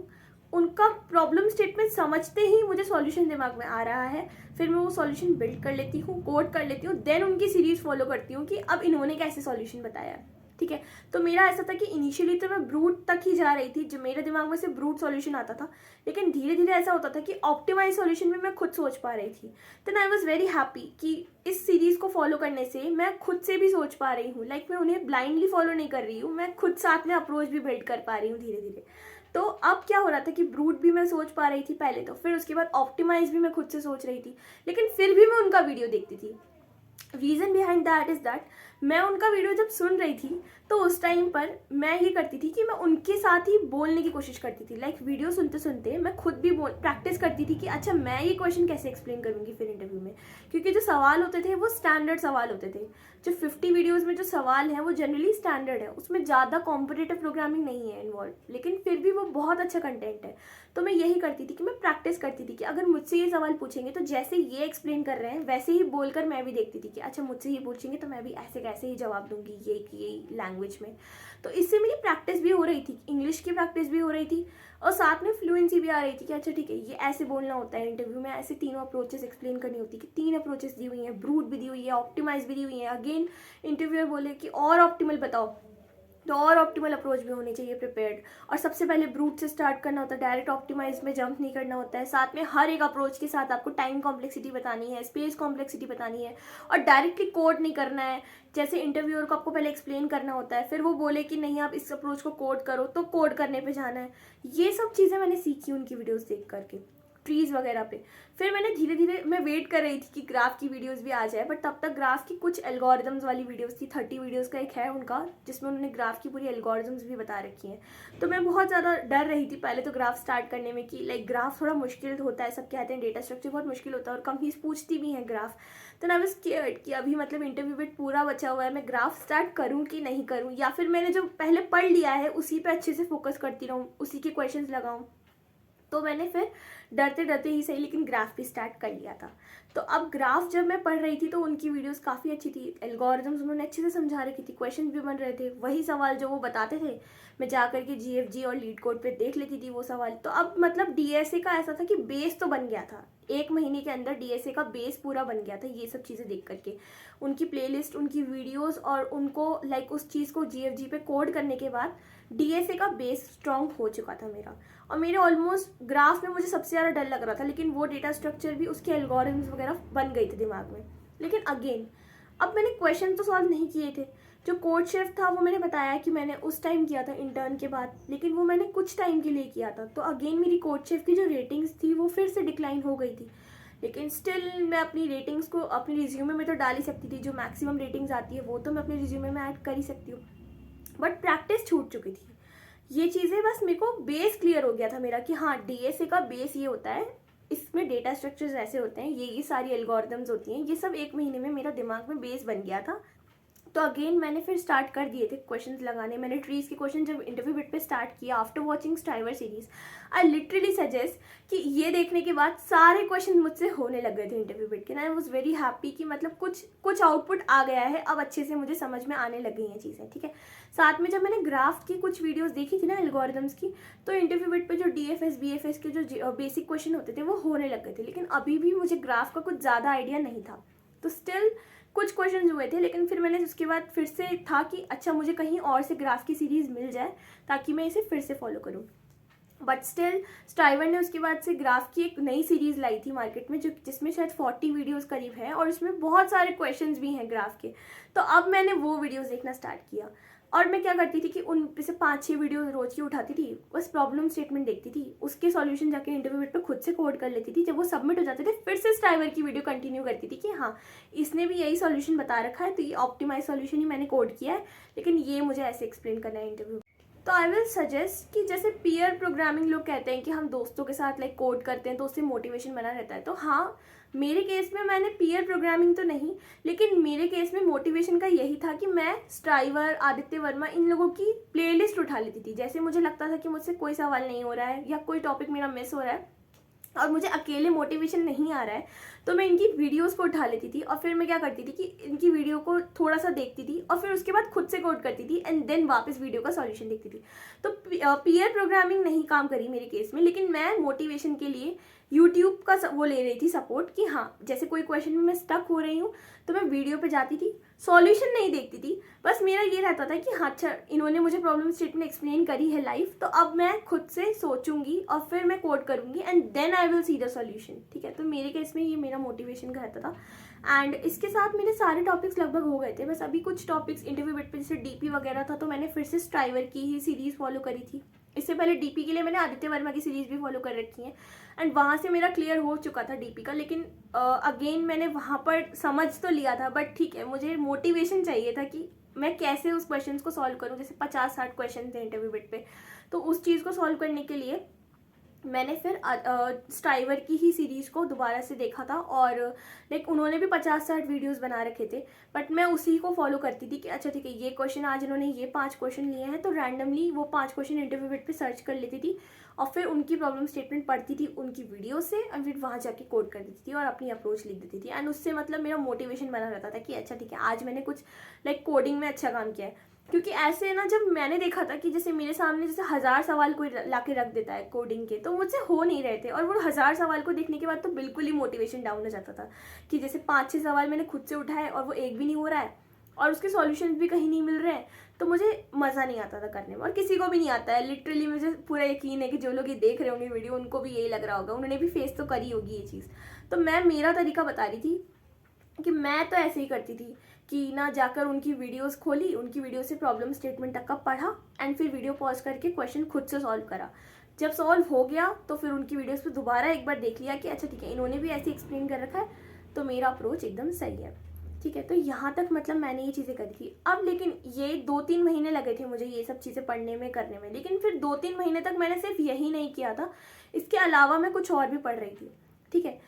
उनका प्रॉब्लम स्टेटमेंट समझते ही मुझे सॉल्यूशन दिमाग में आ रहा है, फिर मैं वो सॉल्यूशन बिल्ड कर लेती हूँ, कोड कर लेती हूँ, देन उनकी सीरीज फॉलो करती हूँ कि अब इन्होंने कैसे सॉल्यूशन बताया है। ठीक है, तो मेरा ऐसा था कि इनिशियली तो मैं ब्रूट तक ही जा रही थी, जो मेरे दिमाग में से ब्रूट सॉल्यूशन आता था, लेकिन धीरे धीरे ऐसा होता था कि ऑप्टिमाइज सॉल्यूशन भी मैं खुद सोच पा रही थी। Then I was very happy कि इस सीरीज़ को फॉलो करने से मैं खुद से भी सोच पा रही हूँ। लाइक मैं उन्हें ब्लाइंडली फॉलो नहीं कर रही हूँ, मैं खुद साथ में अप्रोच भी बिल्ड कर पा रही हूँ धीरे धीरे। तो अब क्या हो रहा था कि ब्रूट भी मैं सोच पा रही थी पहले तो, फिर उसके बाद ऑप्टिमाइज भी मैं खुद से सोच रही थी, लेकिन फिर भी मैं उनका वीडियो देखती थी। Reason behind that is that मैं उनका वीडियो जब सुन रही थी तो उस टाइम पर मैं ये करती थी कि मैं उनके साथ ही बोलने की कोशिश करती थी। लाइक वीडियो सुनते सुनते मैं खुद भी प्रैक्टिस करती थी कि अच्छा मैं ये क्वेश्चन कैसे एक्सप्लेन करूँगी फिर इंटरव्यू में, क्योंकि जो सवाल होते थे वो स्टैंडर्ड सवाल होते थे। जो 50 वीडियोज़ में जो सवाल है वो जनरली स्टैंडर्ड है, उसमें ज़्यादा कॉम्पिटिटिव प्रोग्रामिंग नहीं है इन्वॉल्व, लेकिन फिर भी वो बहुत अच्छा कंटेंट है। तो मैं यही करती थी कि मैं प्रैक्टिस करती थी कि अगर मुझसे ये सवाल पूछेंगे तो जैसे ये एक्सप्लेन कर रहे हैं वैसे ही बोलकर मैं भी देखती थी कि अच्छा मुझसे ये पूछेंगे तो मैं भी ऐसे कैसे ही जवाब दूंगी ये लैंग्वेज में। तो इससे मेरी प्रैक्टिस भी हो रही थी, इंग्लिश की प्रैक्टिस भी हो रही थी और साथ में फ्लुएंसी भी आ रही थी कि अच्छा ठीक है ये ऐसे बोलना होता है इंटरव्यू में, ऐसे तीनों अप्रोचेस एक्सप्लेन करनी होती है कि 3 अप्रोचेस दी हुई हैं, ब्रूट भी दी हुई है, ऑप्टिमाइज भी दी हुई है। अगेन इंटरव्यूअर बोले कि और ऑप्टिमल बताओ, तो और ऑप्टिमल अप्रोच भी होनी चाहिए प्रिपेयर्ड, और सबसे पहले ब्रूट से स्टार्ट करना होता है, डायरेक्ट ऑप्टिमाइज में जंप नहीं करना होता है। साथ में हर एक अप्रोच के साथ आपको टाइम कॉम्प्लेक्सिटी बतानी है, स्पेस कॉम्प्लेक्सिटी बतानी है और डायरेक्टली कोड नहीं करना है। जैसे इंटरव्यूअर को आपको पहले एक्सप्लेन करना होता है, फिर वो बोले कि नहीं आप इस अप्रोच को कोड करो तो कोड करने पे जाना है। ये सब चीज़ें मैंने सीखी उनकी वीडियोस देख करके, ट्रीज़ वगैरह पे। फिर मैंने धीरे धीरे मैं वेट कर रही थी कि ग्राफ की वीडियोस भी आ जाए, बट तब तक ग्राफ की कुछ एल्गोरिदम्स वाली वीडियोस थी। 30 वीडियोस का एक है उनका जिसमें उन्होंने ग्राफ की पूरी एल्गोरिदम्स भी बता रखी हैं। तो मैं बहुत ज़्यादा डर रही थी पहले तो ग्राफ स्टार्ट करने में कि लाइक ग्राफ थोड़ा मुश्किल होता है, सब कहते हैं डेटा स्ट्रक्चर बहुत मुश्किल होता है और कंपनीज पूछती भी हैं ग्राफ। तो आई वाज स्केयर्ड कि अभी मतलब इंटरव्यू बिट पूरा बचा हुआ है, मैं ग्राफ स्टार्ट करूँ कि नहीं करूँ, या फिर मैंने जो पहले पढ़ लिया है उसी पर अच्छे से फोकस करती रहूँ, उसी के क्वेश्चन लगाऊँ। तो मैंने फिर डरते डरते ही सही लेकिन ग्राफ भी स्टार्ट कर लिया था। तो अब ग्राफ जब मैं पढ़ रही थी तो उनकी वीडियोस काफ़ी अच्छी थी, एल्गोरिदम्स उन्होंने अच्छे से समझा रखी थी, क्वेश्चन भी बन रहे थे, वही सवाल जो वो बताते थे मैं जा करके GFG और लीड कोड पे देख लेती थी वो सवाल। तो अब मतलब DSA का ऐसा था कि बेस तो बन गया था, 1 महीने के अंदर DSA का बेस पूरा बन गया था ये सब चीज़ें देख करके। उनकी प्लेलिस्ट, उनकी वीडियोस और उनको लाइक उस चीज़ को GFG पे कोड करने के बाद DSA का बेस स्ट्रॉन्ग हो चुका था मेरा। और मेरे ऑलमोस्ट ग्राफ में मुझे सबसे ज़्यादा डर लग रहा था, लेकिन वो डेटा स्ट्रक्चर भी उसके एल्गोरिथम्स वगैरह बन गई थी दिमाग में। लेकिन अगेन अब मैंने क्वेश्चन तो सॉल्व नहीं किए थे, जो कोड शेफ था वो मैंने बताया कि मैंने उस टाइम किया था इंटर्न के बाद, लेकिन वो मैंने कुछ टाइम के लिए किया था। तो अगेन मेरी कोड शेफ की जो रेटिंग्स थी वो फिर से डिक्लाइन हो गई थी। लेकिन स्टिल मैं अपनी रेटिंग्स को अपनी रिज्यूमे में तो डाल ही सकती थी, जो मैक्सिमम रेटिंग्स आती है वो तो मैं अपने रिज्यूमे में ऐड कर ही सकती हूँ, बट प्रैक्टिस छूट चुकी थी। ये चीज़ें बस मेरे को बेस क्लियर हो गया था मेरा कि हाँ डीएसए का बेस ये होता है, इसमें डेटा स्ट्रक्चर्स ऐसे होते हैं, ये सारी एल्गोरिदम्स होती हैं, ये सब एक महीने में मेरा दिमाग में बेस बन गया था। तो अगेन मैंने फिर स्टार्ट कर दिए थे क्वेश्चंस लगाने। मैंने ट्रीज के क्वेश्चन जब इंटरव्यू बिट पे स्टार्ट किया after watching striver series, I literally suggest कि ये देखने के बाद सारे क्वेश्चन मुझसे होने लग गए थे इंटरव्यू बिट के। आई वॉज वेरी हैप्पी कि मतलब कुछ आउटपुट आ गया है, अब अच्छे से मुझे समझ में आने लग गई हैं चीज़ें, ठीक है। साथ में जब मैंने ग्राफ की कुछ वीडियोस देखी थी ना एल्गोरिदम्स की, तो इंटरव्यू बिट पे जो डीएफएस बीएफएस के जो बेसिक क्वेश्चन होते थे वो होने लग गए थे, लेकिन अभी भी मुझे ग्राफ का कुछ ज़्यादा आइडिया नहीं था। तो स्टिल कुछ क्वेश्चन हुए थे, लेकिन फिर मैंने उसके बाद फिर से था कि अच्छा मुझे कहीं और से ग्राफ की सीरीज़ मिल जाए ताकि मैं इसे फिर से फॉलो करूँ। बट स्टिल स्ट्राइवर ने उसके बाद से ग्राफ की एक नई सीरीज़ लाई थी मार्केट में, जो जिसमें शायद 40 वीडियोस करीब है और उसमें बहुत सारे क्वेश्चंस भी हैं ग्राफ के। तो अब मैंने वो वीडियोस देखना स्टार्ट किया, और मैं क्या करती थी कि उन से 5-6 वीडियो रोज की उठाती थी, बस प्रॉब्लम स्टेटमेंट देखती थी, उसके सॉल्यूशन जाके इंटरव्यू पे खुद से कोड कर लेती थी। जब वो सबमिट हो जाते थे फिर से स्ट्राइवर की वीडियो कंटिन्यू करती थी कि हाँ इसने भी यही सॉल्यूशन बता रखा है, तो ये ऑप्टिमाइज सॉल्यूशन ही मैंने कोड किया है, लेकिन ये मुझे ऐसे एक्सप्लेन करना है इंटरव्यू। तो आई विल सजेस्ट कि जैसे पीयर प्रोग्रामिंग लोग कहते हैं कि हम दोस्तों के साथ लाइक कोड करते हैं तो उससे मोटिवेशन बना रहता है, तो हाँ मेरे केस में मैंने पीयर प्रोग्रामिंग तो नहीं, लेकिन मेरे केस में मोटिवेशन का यही था कि मैं स्ट्राइवर, आदित्य वर्मा, इन लोगों की प्लेलिस्ट उठा लेती थी। जैसे मुझे लगता था कि मुझसे कोई सवाल नहीं हो रहा है या कोई टॉपिक मेरा मिस हो रहा है और मुझे अकेले मोटिवेशन नहीं आ रहा है, तो मैं इनकी वीडियोस को उठा लेती थी और फिर मैं क्या करती थी कि इनकी वीडियो को थोड़ा सा देखती थी और फिर उसके बाद खुद से कोड करती थी एंड देन वापस वीडियो का सॉल्यूशन देखती थी। तो पीयर प्रोग्रामिंग नहीं काम करी मेरे केस में, लेकिन मैं मोटिवेशन के लिए यूट्यूब का वो ले रही थी सपोर्ट कि हाँ जैसे कोई क्वेश्चन में मैं स्टक हो रही हूँ तो मैं वीडियो पे जाती थी, सॉल्यूशन नहीं देखती थी, बस मेरा ये रहता था कि हाँ अच्छा इन्होंने मुझे प्रॉब्लम स्टेटमेंट एक्सप्लेन करी है लाइव, तो अब मैं खुद से सोचूंगी और फिर मैं कोड करूंगी and then I will see the solution, ठीक है। तो मेरे केस में ये मेरा मोटिवेशन का रहता था। एंड इसके साथ मेरे सारे टॉपिक्स लगभग हो गए थे, बस अभी कुछ टॉपिक्स इंटरव्यू बिट पे जैसे डीपी वगैरह था तो मैंने फिर से स्ट्राइवर की ही सीरीज फॉलो करी थी। इससे पहले डीपी के लिए मैंने आदित्य वर्मा की सीरीज भी फॉलो कर रखी है एंड वहाँ से मेरा क्लियर हो चुका था डीपी का, लेकिन अगेन मैंने वहाँ पर समझ तो लिया था, बट ठीक है मुझे मोटिवेशन चाहिए था कि मैं कैसे उस क्वेश्चंस को सॉल्व करूँ। जैसे 50-60 क्वेश्चन थे इंटरव्यू बिट पे, तो उस चीज़ को सॉल्व करने के लिए मैंने फिर स्ट्राइवर की ही सीरीज़ को दोबारा से देखा था और लाइक उन्होंने भी 50-60 वीडियोस बना रखे थे, बट मैं उसी को फॉलो करती थी कि अच्छा ठीक है ये क्वेश्चन आज इन्होंने ये 5 क्वेश्चन लिए हैं, तो रैंडमली वो 5 क्वेश्चन इंटरव्यू बिट पे सर्च कर लेती थी और फिर उनकी प्रॉब्लम स्टेटमेंट पढ़ती थी उनकी वीडियो से और फिर वहाँ जाके कोड कर देती थी और अपनी अप्रोच लिख देती थी। एंड उससे मतलब मेरा मोटिवेशन बना रहता था कि अच्छा ठीक है आज मैंने कुछ लाइक कोडिंग में अच्छा काम किया है। क्योंकि ऐसे ना जब मैंने देखा था कि जैसे मेरे सामने जैसे 1000 सवाल कोई ला के रख देता है कोडिंग के, तो मुझसे हो नहीं रहे थे और वो 1000 सवाल को देखने के बाद तो बिल्कुल ही मोटिवेशन डाउन हो जाता था कि जैसे 5-6 सवाल मैंने खुद से उठाए और वो एक भी नहीं हो रहा है और उसके सॉल्यूशन भी कहीं नहीं मिल रहे हैं, तो मुझे मज़ा नहीं आता था करने में और किसी को भी नहीं आता है। लिटरली मुझे पूरा यकीन है कि जो लोग ये देख रहे होंगे वीडियो उनको भी यही लग रहा होगा, उन्होंने भी फेस तो करी होगी ये चीज़। तो मैं मेरा तरीका बता रही थी कि मैं तो ऐसे ही करती थी कि ना जाकर उनकी वीडियोस खोली, उनकी वीडियो से प्रॉब्लम स्टेटमेंट तक का पढ़ा एंड फिर वीडियो पॉज करके क्वेश्चन खुद से सॉल्व करा। जब सॉल्व हो गया तो फिर उनकी वीडियोस पे दोबारा एक बार देख लिया कि अच्छा ठीक है इन्होंने भी ऐसे एक्सप्लेन कर रखा है, तो मेरा अप्रोच एकदम सही है, ठीक है। तो यहाँ तक मतलब मैंने ये चीज़ें करी थी। अब लेकिन ये 2-3 महीने लगे थे मुझे ये सब चीज़ें पढ़ने में करने में, लेकिन फिर 2-3 महीने तक मैंने सिर्फ यही नहीं किया था, इसके अलावा मैं कुछ और भी पढ़ रही थी, ठीक है।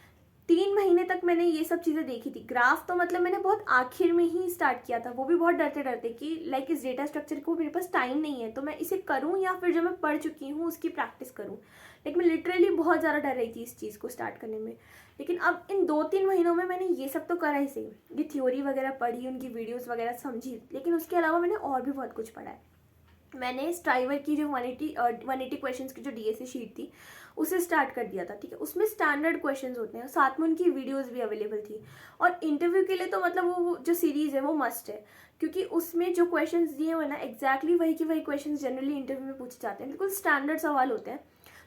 3 महीने तक मैंने ये सब चीज़ें देखी थी। ग्राफ तो मतलब मैंने बहुत आखिर में ही स्टार्ट किया था, वो भी बहुत डरते डरते कि लाइक इस डेटा स्ट्रक्चर को मेरे पास टाइम नहीं है तो मैं इसे करूं या फिर जो मैं पढ़ चुकी हूँ उसकी प्रैक्टिस करूं। लाइक मैं लिटरली बहुत ज़्यादा डर रही थी इस चीज़ को स्टार्ट करने में। लेकिन अब इन 2-3 महीनों में मैंने ये सब तो करा ही सही, ये थ्योरी वगैरह पढ़ी, उनकी वीडियोज़ वगैरह समझी, लेकिन उसके अलावा मैंने और भी बहुत कुछ पढ़ा है। मैंने स्ट्राइवर की जो 180 क्वेश्चंस की जो डीएसए शीट थी उसे स्टार्ट कर दिया था, ठीक है। उसमें स्टैंडर्ड क्वेश्चंस होते हैं, साथ में उनकी वीडियोस भी अवेलेबल थी और इंटरव्यू के लिए तो मतलब वो जो सीरीज़ है वो मस्ट है, क्योंकि उसमें जो क्वेश्चंस दिए हुए ना एग्जैक्टली वही के वही क्वेश्चंस जनरली इंटरव्यू में पूछे जाते हैं, बिल्कुल स्टैंडर्ड सवाल होते हैं।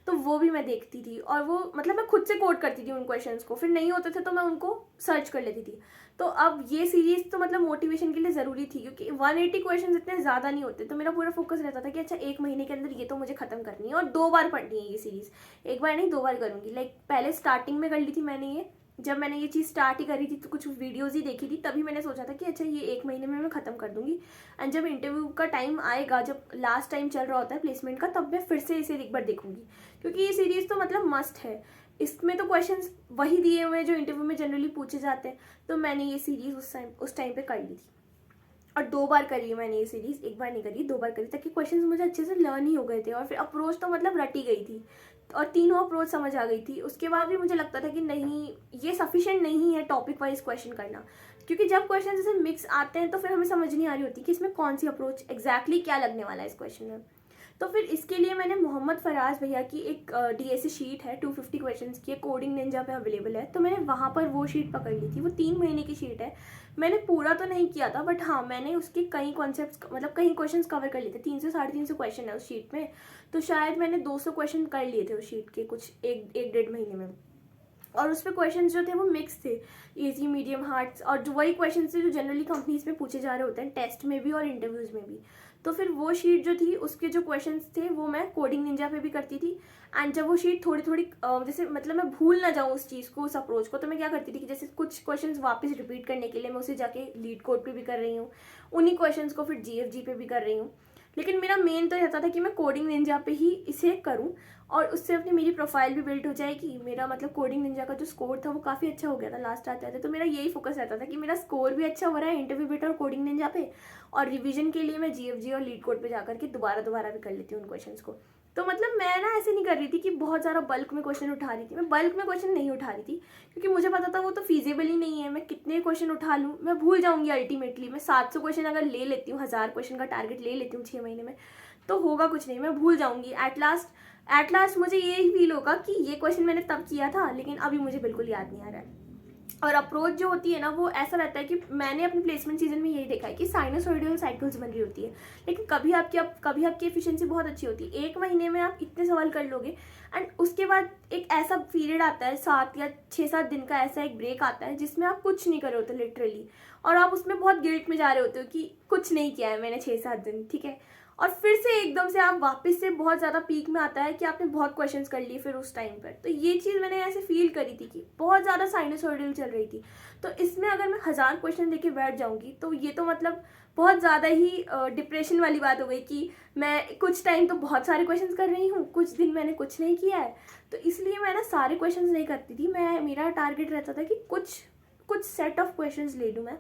तो वो भी मैं देखती थी और वो मतलब मैं खुद से कोड करती थी उन क्वेश्चंस को, फिर नहीं होते थे तो मैं उनको सर्च कर लेती थी। तो अब ये सीरीज तो मतलब मोटिवेशन के लिए ज़रूरी थी, क्योंकि 180 क्वेश्चन इतने ज़्यादा नहीं होते, तो मेरा पूरा फोकस रहता था कि अच्छा 1 महीने के अंदर ये तो मुझे ख़त्म करनी है और 2 बार पढ़नी है ये सीरीज़। एक बार नहीं 2 बार करूँगी। लाइक पहले स्टार्टिंग में कर ली थी मैंने ये, जब मैंने ये चीज़ स्टार्ट ही करी थी तो कुछ वीडियोज़ ही देखी थी, तभी मैंने सोचा था कि अच्छा ये 1 महीने में मैं ख़त्म कर दूँगी। एंड जब इंटरव्यू का टाइम आएगा, जब लास्ट टाइम चल रहा होता है प्लेसमेंट का, तब मैं फिर से इसे एक बार देखूँगी, क्योंकि ये सीरीज़ तो मतलब मस्ट है। इसमें तो क्वेश्चंस वही दिए हुए हैं जो इंटरव्यू में जनरली पूछे जाते हैं। तो मैंने ये सीरीज़ उस टाइम पे कर ली थी, और 2 बार करी है मैंने ये सीरीज़, 1 बार नहीं करी, 2 बार करी, ताकि क्वेश्चंस मुझे अच्छे से लर्न ही हो गए थे। और फिर अप्रोच तो मतलब रटी गई थी, और तीनों अप्रोच समझ आ गई थी। उसके बाद भी मुझे लगता था कि नहीं, ये सफिशिएंट नहीं है टॉपिक वाइज क्वेश्चन करना, क्योंकि जब क्वेश्चन जैसे मिक्स आते हैं तो फिर हमें समझ नहीं आ रही होती कि इसमें कौन सी अप्रोच एग्जैक्टली क्या लगने वाला है इस क्वेश्चन में। तो फिर इसके लिए मैंने मोहम्मद फराज भैया की एक डीएससी शीट है 250 क्वेश्चंस की, कोडिंग निंजा पे अवेलेबल है, तो मैंने वहाँ पर वो शीट पकड़ ली थी। वो 3 महीने की शीट है। मैंने पूरा तो नहीं किया था, बट हाँ मैंने उसके कई कॉन्सेप्ट्स मतलब कई क्वेश्चंस कवर कर लिए थे। 300 साढ़े 300 क्वेश्चन है उस शीट में, तो शायद मैंने 200 क्वेश्चन कर लिए थे उस शीट के कुछ एक डेढ़ महीने में। और उस पर क्वेश्चन जो थे वो मिक्स थे, इजी मीडियम हार्ड्स, और जो वही क्वेश्चन थे जो जनरली कंपनीज में पूछे जा रहे होते हैं टेस्ट में भी और इंटरव्यूज़ में भी। तो फिर वो शीट जो थी उसके जो क्वेश्चंस थे वो मैं कोडिंग निंजा पे भी करती थी। एंड जब वो शीट थोड़ी थोड़ी जैसे मतलब मैं भूल ना जाऊँ उस चीज़ को, उस अप्रोच को, तो मैं क्या करती थी कि जैसे कुछ क्वेश्चंस वापस रिपीट करने के लिए मैं उसे जाके लीड कोड पे भी कर रही हूँ, उन्हीं क्वेश्चंस को फिर जीएफजी पे भी कर रही हूँ। लेकिन मेरा मेन तो रहता था कि मैं कोडिंग निंजा पे ही इसे करूं, और उससे अपनी मेरी प्रोफाइल भी बिल्ड हो जाएगी। मेरा मतलब कोडिंग निंजा का जो स्कोर था वो काफ़ी अच्छा हो गया था लास्ट आते आते, तो मेरा यही फोकस रहता था कि मेरा स्कोर भी अच्छा हो रहा है इंटरव्यू बेटर और कोडिंग निंजा पे, और रिवीजन के लिए मैं जीएफजी और लीड कोड पे जाकर के दोबारा दोबारा भी कर लेती हूँ उन क्वेश्चंस को। तो मतलब मैं ना ऐसे नहीं कर रही थी कि बहुत ज़्यादा बल्क में क्वेश्चन उठा रही थी। मैं बल्क में क्वेश्चन नहीं उठा रही थी, क्योंकि मुझे पता था वो तो फीजिबल ही नहीं है। मैं कितने क्वेश्चन उठा लूँ, मैं भूल जाऊंगी अल्टीमेटली। मैं 700 क्वेश्चन अगर ले लेती हूँ, 1000 क्वेश्चन का टारगेट ले लेती हूँ 6 महीने में, तो होगा कुछ नहीं, मैं भूल जाऊंगी। एट लास्ट मुझे ये ही फील होगा कि ये क्वेश्चन मैंने तब किया था, लेकिन अभी मुझे बिल्कुल याद नहीं आ रहा है। और अप्रोच जो होती है ना, वो ऐसा रहता है कि मैंने अपने प्लेसमेंट सीजन में यही देखा है कि साइनोसॉइडल साइकिल्स बन रही होती है, लेकिन कभी आपकी एफिशिएंसी बहुत अच्छी होती है। 1 महीने में आप इतने सवाल कर लोगे, एंड उसके बाद एक ऐसा पीरियड आता है 7 या 6-7 दिन का, ऐसा एक ब्रेक आता है जिसमें आप कुछ नहीं कर रहे होते लिटरली, और आप उसमें बहुत गिल्ट में जा रहे होते हो कि कुछ नहीं किया है मैंने 6-7 दिन, ठीक है। और फिर से एकदम से आप वापस से बहुत ज़्यादा पीक में आता है कि आपने बहुत क्वेश्चंस कर लिए फिर उस टाइम पर। तो ये चीज़ मैंने ऐसे फील करी थी कि बहुत ज़्यादा साइनोसॉइडल चल रही थी। तो इसमें अगर मैं 1000 क्वेश्चन लेके बैठ जाऊंगी तो ये तो मतलब बहुत ज़्यादा ही डिप्रेशन वाली बात हो गई कि मैं कुछ टाइम तो बहुत सारे क्वेश्चंस कर रही हूँ, कुछ दिन मैंने कुछ नहीं किया है। तो इसलिए मैं ना सारे क्वेश्चंस नहीं करती थी। मेरा टारगेट रहता था कि कुछ सेट ऑफ क्वेश्चंस ले लूँ मैं,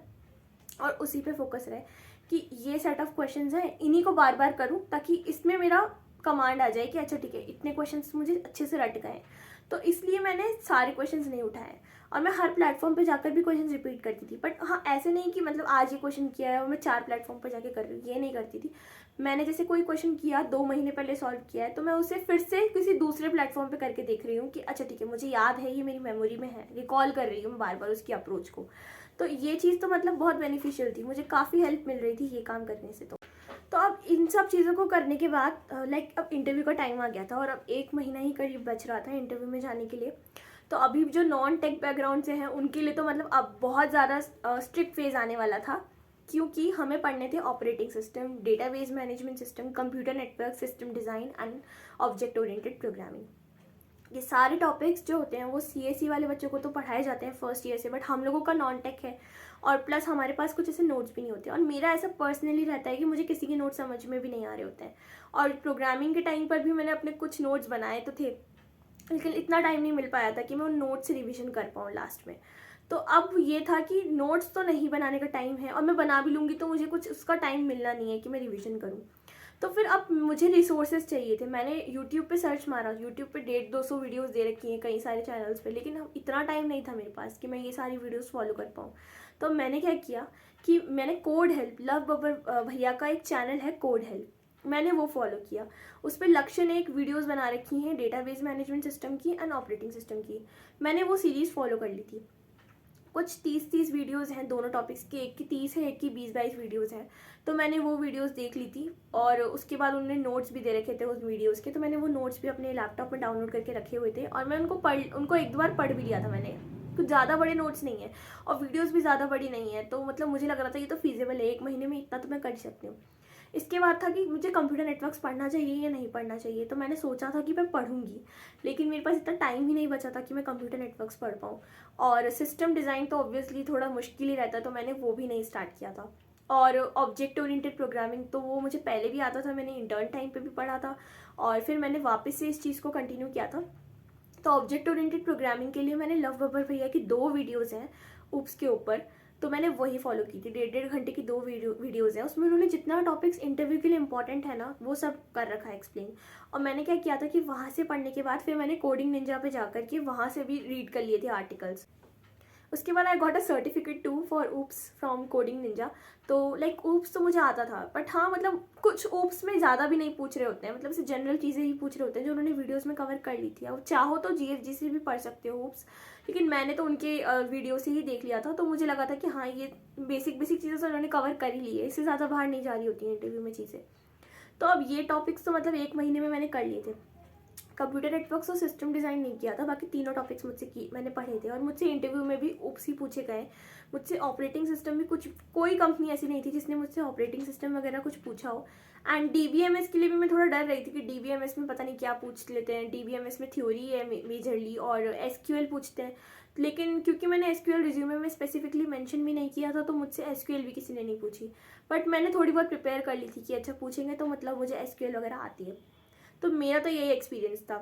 और उसी पे फोकस रहे कि ये सेट ऑफ क्वेश्चंस हैं, इन्हीं को बार बार करूं, ताकि इसमें मेरा कमांड आ जाए कि अच्छा ठीक है, इतने क्वेश्चंस मुझे अच्छे से रट गए। तो इसलिए मैंने सारे क्वेश्चंस नहीं उठाए, और मैं हर प्लेटफॉर्म पे जाकर भी क्वेश्चंस रिपीट करती थी। बट हाँ, ऐसे नहीं कि मतलब आज ये क्वेश्चन किया है और मैं 4 प्लेटफॉर्म पर जाके कर रही हूँ, ये नहीं करती थी। मैंने जैसे कोई क्वेश्चन किया 2 महीने पहले सॉल्व किया है, तो मैं उसे फिर से किसी दूसरे प्लेटफॉर्म पे करके देख रही हूँ कि अच्छा ठीक है, मुझे याद है, ये मेरी मेमोरी में है, रिकॉल कर रही हूँ बार बार उसकी अप्रोच को। तो ये चीज़ तो मतलब बहुत बेनिफिशियल थी, मुझे काफ़ी हेल्प मिल रही थी ये काम करने से। तो अब इन सब चीज़ों को करने के बाद लाइक अब इंटरव्यू का टाइम आ गया था, और अब 1 महीना ही करीब बच रहा था इंटरव्यू में जाने के लिए। तो अभी जो नॉन टेक बैकग्राउंड से हैं उनके लिए तो मतलब अब बहुत ज़्यादा स्ट्रिक्ट फेज आने वाला था, क्योंकि हमें पढ़ने थे operating system, database management system, computer network system design and object oriented programming. ये सारे टॉपिक्स जो होते हैं वो सीएससी वाले बच्चों को तो पढ़ाए जाते हैं फर्स्ट ईयर से, बट हम लोगों का नॉन टेक है, और प्लस हमारे पास कुछ ऐसे नोट्स भी नहीं होते। और मेरा ऐसा पर्सनली रहता है कि मुझे किसी के नोट्स समझ में भी नहीं आ रहे होते हैं, और प्रोग्रामिंग के टाइम पर भी मैंने अपने कुछ नोट्स बनाए तो थे, लेकिन इतना टाइम नहीं मिल पाया था कि मैं उन नोट्स से रिविजन कर पाऊँ लास्ट में। तो अब ये था कि नोट्स तो नहीं बनाने का टाइम है, और मैं बना भी लूँगी तो मुझे कुछ उसका टाइम मिलना नहीं है कि मैं रिविजन करूँ। तो फिर अब मुझे रिसोर्सेज चाहिए थे। मैंने यूट्यूब पे सर्च मारा, यूट्यूब पे 150-200 वीडियोस दे रखी हैं कई सारे चैनल्स पे, लेकिन अब इतना टाइम नहीं था मेरे पास कि मैं ये सारी वीडियोस फॉलो कर पाऊँ। तो मैंने क्या किया कि मैंने कोड हेल्प, लव बब्बर भैया का एक चैनल है कोड हेल्प, मैंने वो फॉलो किया। उस पर लक्ष्य ने एक वीडियोज़ बना रखी हैं डेटाबेस मैनेजमेंट सिस्टम की एंड ऑपरेटिंग सिस्टम की, मैंने वो सीरीज़ फॉलो कर ली थी। कुछ 30 वीडियोस हैं दोनों टॉपिक्स की, एक की 30 है, एक की 20-22 वीडियोस हैं। तो मैंने वो वीडियोस देख ली थी, और उसके बाद उन्होंने नोट्स भी दे रखे थे उस वीडियोस के, तो मैंने वो नोट्स भी अपने लैपटॉप में डाउनलोड करके रखे हुए थे, और मैं उनको एक 2 बार पढ़ भी लिया था मैंने। कुछ ज़्यादा बड़े नोट्स नहीं है और वीडियोस भी ज़्यादा बड़ी नहीं है, तो मतलब मुझे लग रहा था ये तो फीजिबल है, 1 महीने में इतना तो मैं कर ही सकती हूँ। इसके बाद था कि मुझे कंप्यूटर नेटवर्क्स पढ़ना चाहिए या नहीं पढ़ना चाहिए, तो मैंने सोचा था कि मैं पढ़ूंगी, लेकिन मेरे पास इतना टाइम ही नहीं बचा था कि मैं कंप्यूटर नेटवर्क्स पढ़ पाऊँ। और सिस्टम डिज़ाइन तो ऑब्वियसली थोड़ा मुश्किल ही रहता है, तो मैंने वो भी नहीं स्टार्ट किया था। और ऑब्जेक्ट ओरिएंटेड प्रोग्रामिंग तो वो मुझे पहले भी आता था, मैंने इंटर्न टाइम पे भी पढ़ा था और फिर मैंने वापस से इस चीज़ को कंटिन्यू किया था। तो ऑब्जेक्ट ओरिएंटेड प्रोग्रामिंग के लिए मैंने लव बब्बर भैया की 2 वीडियोज़ हैं ऊप्स के ऊपर, तो मैंने वही फॉलो की थी। 1.5 घंटे की 2 वीडियोज़ हैं, उसमें उन्होंने जितना टॉपिक्स इंटरव्यू के लिए इंपॉर्टेंट है ना वो सब कर रखा है एक्सप्लेन। और मैंने क्या किया था कि वहाँ से पढ़ने के बाद फिर मैंने कोडिंग निंजा पे जाकर के वहाँ से भी रीड कर लिए थे आर्टिकल्स। उसके बाद I got a certificate too for OOPS from coding ninja. तो लाइक ऊप्स तो मुझे आता था, बट हाँ मतलब कुछ ऊप्स में ज़्यादा भी नहीं पूछ रहे होते हैं, मतलब से जनरल चीज़ें ही पूछ रहे होते हैं जो उन्होंने वीडियोस में कवर कर ली थी। अब चाहो तो जीएफजी से भी पढ़ सकते हो ऊप्स, लेकिन मैंने तो उनके वीडियो से ही देख लिया था, तो मुझे लगा था कि हाँ ये बेसिक बेसिक चीज़ें तो उन्होंने कवर कर ही ली है, इससे ज़्यादा बाहर नहीं जा रही होती है इंटरव्यू में चीज़ें। तो अब ये टॉपिक्स तो मतलब 1 महीने में मैंने कर लिए थे। कंप्यूटर नेटवर्क्स और सिस्टम डिज़ाइन नहीं किया था, बाकी तीनों टॉपिक्स मैंने पढ़े थे और मुझसे इंटरव्यू में भी ऊप्स ही पूछे गए। मुझसे ऑपरेटिंग सिस्टम भी कोई कंपनी ऐसी नहीं थी जिसने मुझसे ऑपरेटिंग सिस्टम वगैरह कुछ पूछा हो। एंड डीबीएमएस के लिए भी मैं थोड़ा डर रही थी कि डीबीएमएस में पता नहीं क्या पूछ लेते हैं, डीबीएमएस में थ्योरी है मेजरली और एसक्यूएल पूछते हैं, लेकिन क्योंकि मैंने एसक्यूएल रिज्यूमे में स्पेसिफिकली मेंशन भी नहीं किया था तो मुझसे एसक्यूएल भी किसी ने नहीं पूछी। बट मैंने थोड़ी बहुत प्रिपेयर कर ली थी कि अच्छा पूछेंगे तो मतलब मुझे एसक्यूएल वगैरह आती है। तो मेरा तो यही एक्सपीरियंस था।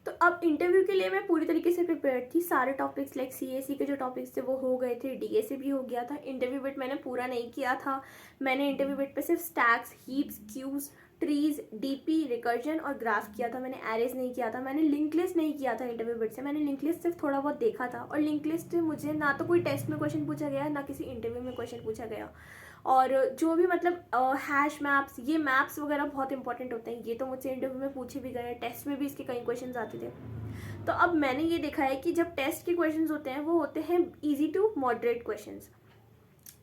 तो अब इंटरव्यू के लिए मैं पूरी तरीके से प्रिपेयर्ड थी। सारे टॉपिक्स लाइक सीएससी के जो टॉपिक्स थे वो हो गए थे, डीएसए भी हो गया था। इंटरव्यू बिट मैंने पूरा नहीं किया था। मैंने इंटरव्यू बिट पे सिर्फ stacks, heaps, queues, trees, DP, recursion और ग्राफ किया था। मैंने एरेज नहीं किया था। मैंने लिंक लिस्ट नहीं किया था इंटरव्यू बिट से। मैंने लिंक लिस्ट सिर्फ थोड़ा बहुत देखा था और लिंक लिस्ट से मुझे ना तो कोई टेस्ट में क्वेश्चन पूछा गया ना किसी इंटरव्यू में क्वेश्चन पूछा गया। और जो भी मतलब हैश मैप्स, ये मैप्स वगैरह बहुत इंपॉर्टेंट होते हैं, ये तो मुझसे इंटरव्यू में पूछे भी गए, टेस्ट में भी इसके कई क्वेश्चन आते थे। तो अब मैंने ये देखा है कि जब टेस्ट के क्वेश्चंस होते हैं वो होते हैं इजी टू मॉडरेट क्वेश्चंस।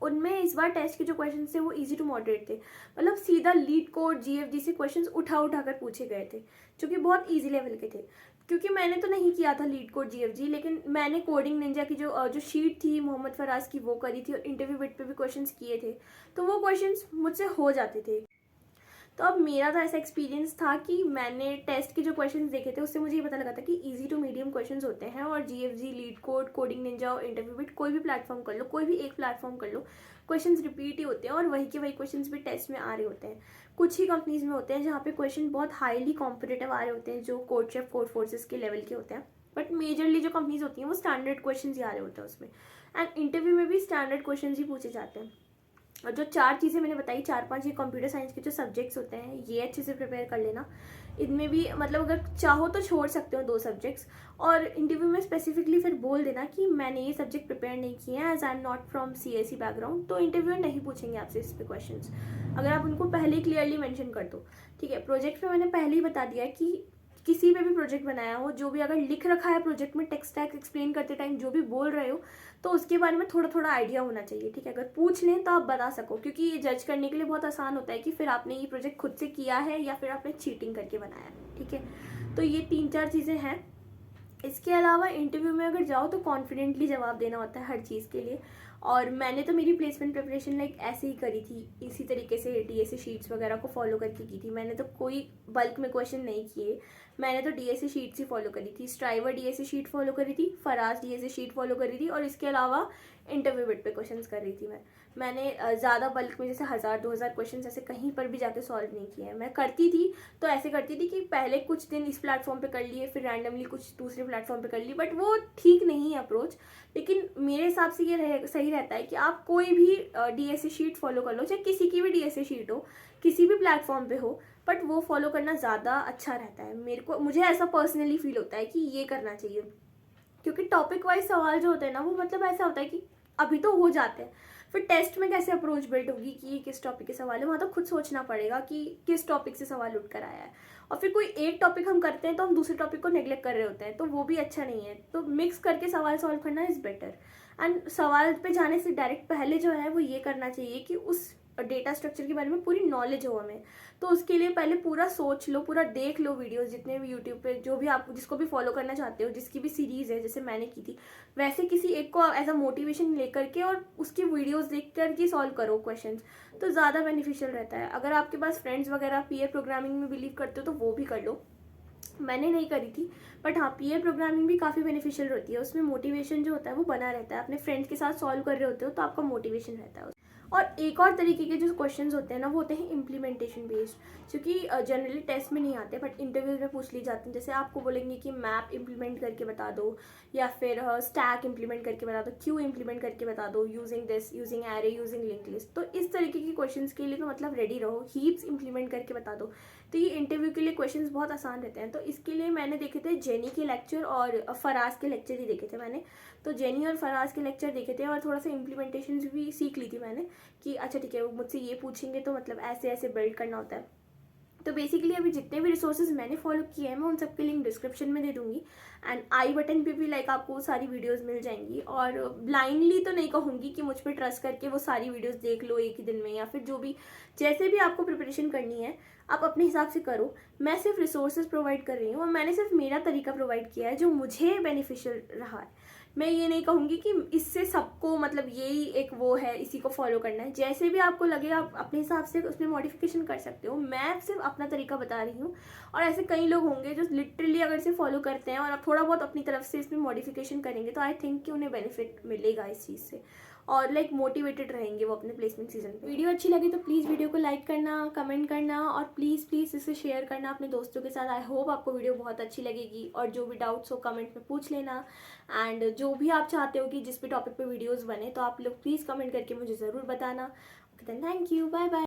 उनमें इस बार टेस्ट के जो क्वेश्चन थे वो इजी टू मॉडरेट थे, मतलब सीधा लीड कोड जीएफजी से क्वेश्चंस उठा कर पूछे गए थे जो कि बहुत इजी लेवल के थे। क्योंकि मैंने तो नहीं किया था लीड कोड जीएफजी, लेकिन मैंने कोडिंग निंजा की जो शीट थी मोहम्मद फराज की वो करी थी और इंटरव्यू बिट पे भी क्वेश्चंस किए थे, तो वो क्वेश्चंस मुझसे हो जाते थे। तो अब मेरा तो ऐसा एक्सपीरियंस था कि मैंने टेस्ट के जो क्वेश्चंस देखे थे उससे मुझे ये पता लगा था कि इजी टू मीडियम क्वेश्चंस होते हैं और GFG, leet code, coding Ninja और इंटरव्यू बिट कोई भी प्लेटफॉर्म कर लो, कोई भी एक प्लेटफॉर्म कर लो, क्वेश्चंस रिपीट ही होते हैं और वही के वही क्वेश्चंस भी टेस्ट में आ रहे होते हैं। कुछ ही कंपनीज में होते हैं जहाँ पे क्वेश्चन बहुत हाईली कॉम्पिटेटिव आ रहे होते हैं जो कोड शेफ, कोड फोर्सेस के लेवल के होते हैं, बट मेजरली जो कंपनीज होती हैं वो स्टैंडर्ड क्वेश्चन ही आ रहे होते हैं उसमें। एंड इंटरव्यू में भी स्टैंडर्ड क्वेश्चन ही पूछे जाते हैं। और जो 4 चीज़ें मैंने बताई, 4-5 ये कंप्यूटर साइंस के जो सब्जेक्ट्स होते हैं ये अच्छे से प्रिपेयर कर लेना। इनमें भी मतलब अगर चाहो तो छोड़ सकते हो 2 सब्जेक्ट्स और इंटरव्यू में स्पेसिफिकली फिर बोल देना कि मैंने ये सब्जेक्ट प्रिपेयर नहीं किए हैं as I am not from CSC background, तो इंटरव्यू नहीं पूछेंगे आपसे इस पे क्वेश्चंस, अगर आप उनको पहले ही क्लियरली मेंशन कर दो। ठीक है, प्रोजेक्ट पे मैंने पहले ही बता दिया कि किसी पे भी प्रोजेक्ट बनाया हो, जो भी अगर लिख रखा है प्रोजेक्ट में, टेक्स्ट टैग एक्सप्लेन करते टाइम जो भी बोल रहे हो तो उसके बारे में थोड़ा थोड़ा आइडिया होना चाहिए। ठीक है, अगर पूछ लें तो आप बता सको, क्योंकि ये जज करने के लिए बहुत आसान होता है कि फिर आपने ये प्रोजेक्ट खुद से किया है या फिर आपने चीटिंग करके बनाया है। ठीक है, तो ये 3-4 चीज़ें हैं। इसके अलावा इंटरव्यू में अगर जाओ तो कॉन्फिडेंटली जवाब देना होता है हर चीज़ के लिए। और मैंने तो मेरी प्लेसमेंट प्रिपरेशन लाइक ऐसे ही करी थी, इसी तरीके से डीएसए शीट्स वगैरह को फॉलो करके की थी। मैंने तो कोई बल्क में क्वेश्चन नहीं किए, मैंने तो डीएसए शीट्स ही फॉलो करी थी। स्ट्राइवर डीएसए शीट फॉलो करी थी, फराज डीएसए शीट फॉलो करी थी और इसके अलावा इंटरव्यू बिट पे क्वेश्चंस कर रही थी। मैंने ज़्यादा बल्क में जैसे 1000-2000 क्वेश्चन ऐसे कहीं पर भी जाके सॉल्व नहीं किए हैं। मैं करती थी तो ऐसे करती थी कि पहले कुछ दिन इस प्लेटफॉर्म पे कर लिए, फिर रैंडमली कुछ दूसरे प्लेटफॉर्म पे कर ली, बट वो ठीक नहीं है अप्रोच। लेकिन मेरे हिसाब से ये सही रहता है कि आप कोई भी डीएसए शीट फॉलो कर लो, चाहे किसी की भी डीएसए शीट हो, किसी भी प्लेटफॉर्म पे हो, बट वो फॉलो करना ज़्यादा अच्छा रहता है। मुझे ऐसा पर्सनली फील होता है कि ये करना चाहिए, क्योंकि टॉपिक वाइज सवाल जो होते हैं ना वो मतलब ऐसा होता है कि अभी तो हो जाते हैं, फिर टेस्ट में कैसे अप्रोच बिल्ड होगी कि ये किस टॉपिक के सवाल है, वहाँ तो खुद सोचना पड़ेगा कि किस टॉपिक से सवाल उठ कर आया है। और फिर कोई एक टॉपिक हम करते हैं तो हम दूसरे टॉपिक को नेग्लेक्ट कर रहे होते हैं, तो वो भी अच्छा नहीं है। तो मिक्स करके सवाल सॉल्व करना इज़ बेटर। एंड सवाल पे जाने से डायरेक्ट पहले जो है वो ये करना चाहिए कि उस डेटा स्ट्रक्चर के बारे में पूरी नॉलेज हो हमें। तो उसके लिए पहले पूरा सोच लो, पूरा देख लो वीडियोस जितने भी यूट्यूब पे, जो भी आप जिसको भी फॉलो करना चाहते हो, जिसकी भी सीरीज़ है जैसे मैंने की थी, वैसे किसी एक को एज अ मोटिवेशन लेकर के और उसकी वीडियोस देख कर के सॉल्व करो क्वेश्चंस, तो ज़्यादा बेनिफिशियल रहता है। अगर आपके पास फ्रेंड्स वगैरह पीयर प्रोग्रामिंग में बिलीव करते हो तो वो भी कर लो, मैंने नहीं करी थी, बट हाँ पीयर प्रोग्रामिंग भी काफ़ी बेनिफिशियल होती है। उसमें मोटिवेशन जो होता है वो बना रहता है, अपने फ्रेंड्स के साथ सॉल्व कर रहे होते हो तो आपका मोटिवेशन रहता है। और एक और तरीके के जो क्वेश्चंस होते हैं ना वो होते हैं इम्प्लीमेंटेशन बेस्ड, क्योंकि जनरली टेस्ट में नहीं आते बट इंटरव्यूज में पूछ ली जाते हैं। जैसे आपको बोलेंगे कि मैप इम्प्लीमेंट करके बता दो, या फिर स्टैक इम्प्लीमेंट करके बता दो, क्यू इम्प्लीमेंट करके बता दो, using this, using array, using link list. तो इस तरीके के क्वेश्चंस के लिए तो मतलब रेडी रहो। हीप्स इम्प्लीमेंट करके बता दो, तो ये इंटरव्यू के लिए क्वेश्चंस बहुत आसान रहते हैं। तो इसके लिए मैंने देखे थे जेनी के लेक्चर और फराज के लेक्चर ही देखे थे मैंने। तो जेनी और फराज के लेक्चर देखे थे और थोड़ा सा इम्प्लीमेंटेशन भी सीख ली थी मैंने कि अच्छा ठीक है वो मुझसे ये पूछेंगे तो मतलब ऐसे ऐसे बिल्ड करना होता है। तो बेसिकली अभी जितने भी रिसोर्सेज मैंने फॉलो किए हैं मैं उन सबके लिंक डिस्क्रिप्शन में दे दूंगी, एंड आई बटन पे भी लाइक आपको सारी वीडियोस मिल जाएंगी। और ब्लाइंडली तो नहीं कहूँगी कि मुझ पर ट्रस्ट करके वो सारी वीडियोस देख लो एक ही दिन में, या फिर जो भी जैसे भी आपको प्रिपरेशन करनी है आप अपने हिसाब से करो। मैं सिर्फ रिसोर्सेज प्रोवाइड कर रही हूँ और मैंने सिर्फ मेरा तरीका प्रोवाइड किया है जो मुझे बेनिफिशियल रहा है। मैं ये नहीं कहूँगी कि इससे सबको मतलब यही एक वो है इसी को फॉलो करना है। जैसे भी आपको लगे आप अपने हिसाब से उसमें मॉडिफिकेशन कर सकते हो। मैं सिर्फ अपना तरीका बता रही हूँ, और ऐसे कई लोग होंगे जो लिटरली अगर इसे फॉलो करते हैं और आप थोड़ा बहुत अपनी तरफ से इसमें मॉडिफिकेशन करेंगे तो आई थिंक कि उन्हें बेनिफिट मिलेगा इस चीज़ से, और लाइक मोटिवेटेड रहेंगे वो अपने प्लेसमेंट सीजन पे। वीडियो अच्छी लगी तो प्लीज़ वीडियो को लाइक करना, कमेंट करना, और प्लीज़ प्लीज़ इसे शेयर करना अपने दोस्तों के साथ। आई होप आपको वीडियो बहुत अच्छी लगेगी, और जो भी डाउट्स हो कमेंट में पूछ लेना। एंड जो भी आप चाहते हो कि जिस भी टॉपिक पे वीडियोस बने तो आप लोग प्लीज़ कमेंट करके मुझे ज़रूर बताना। Okay then, thank you, bye bye.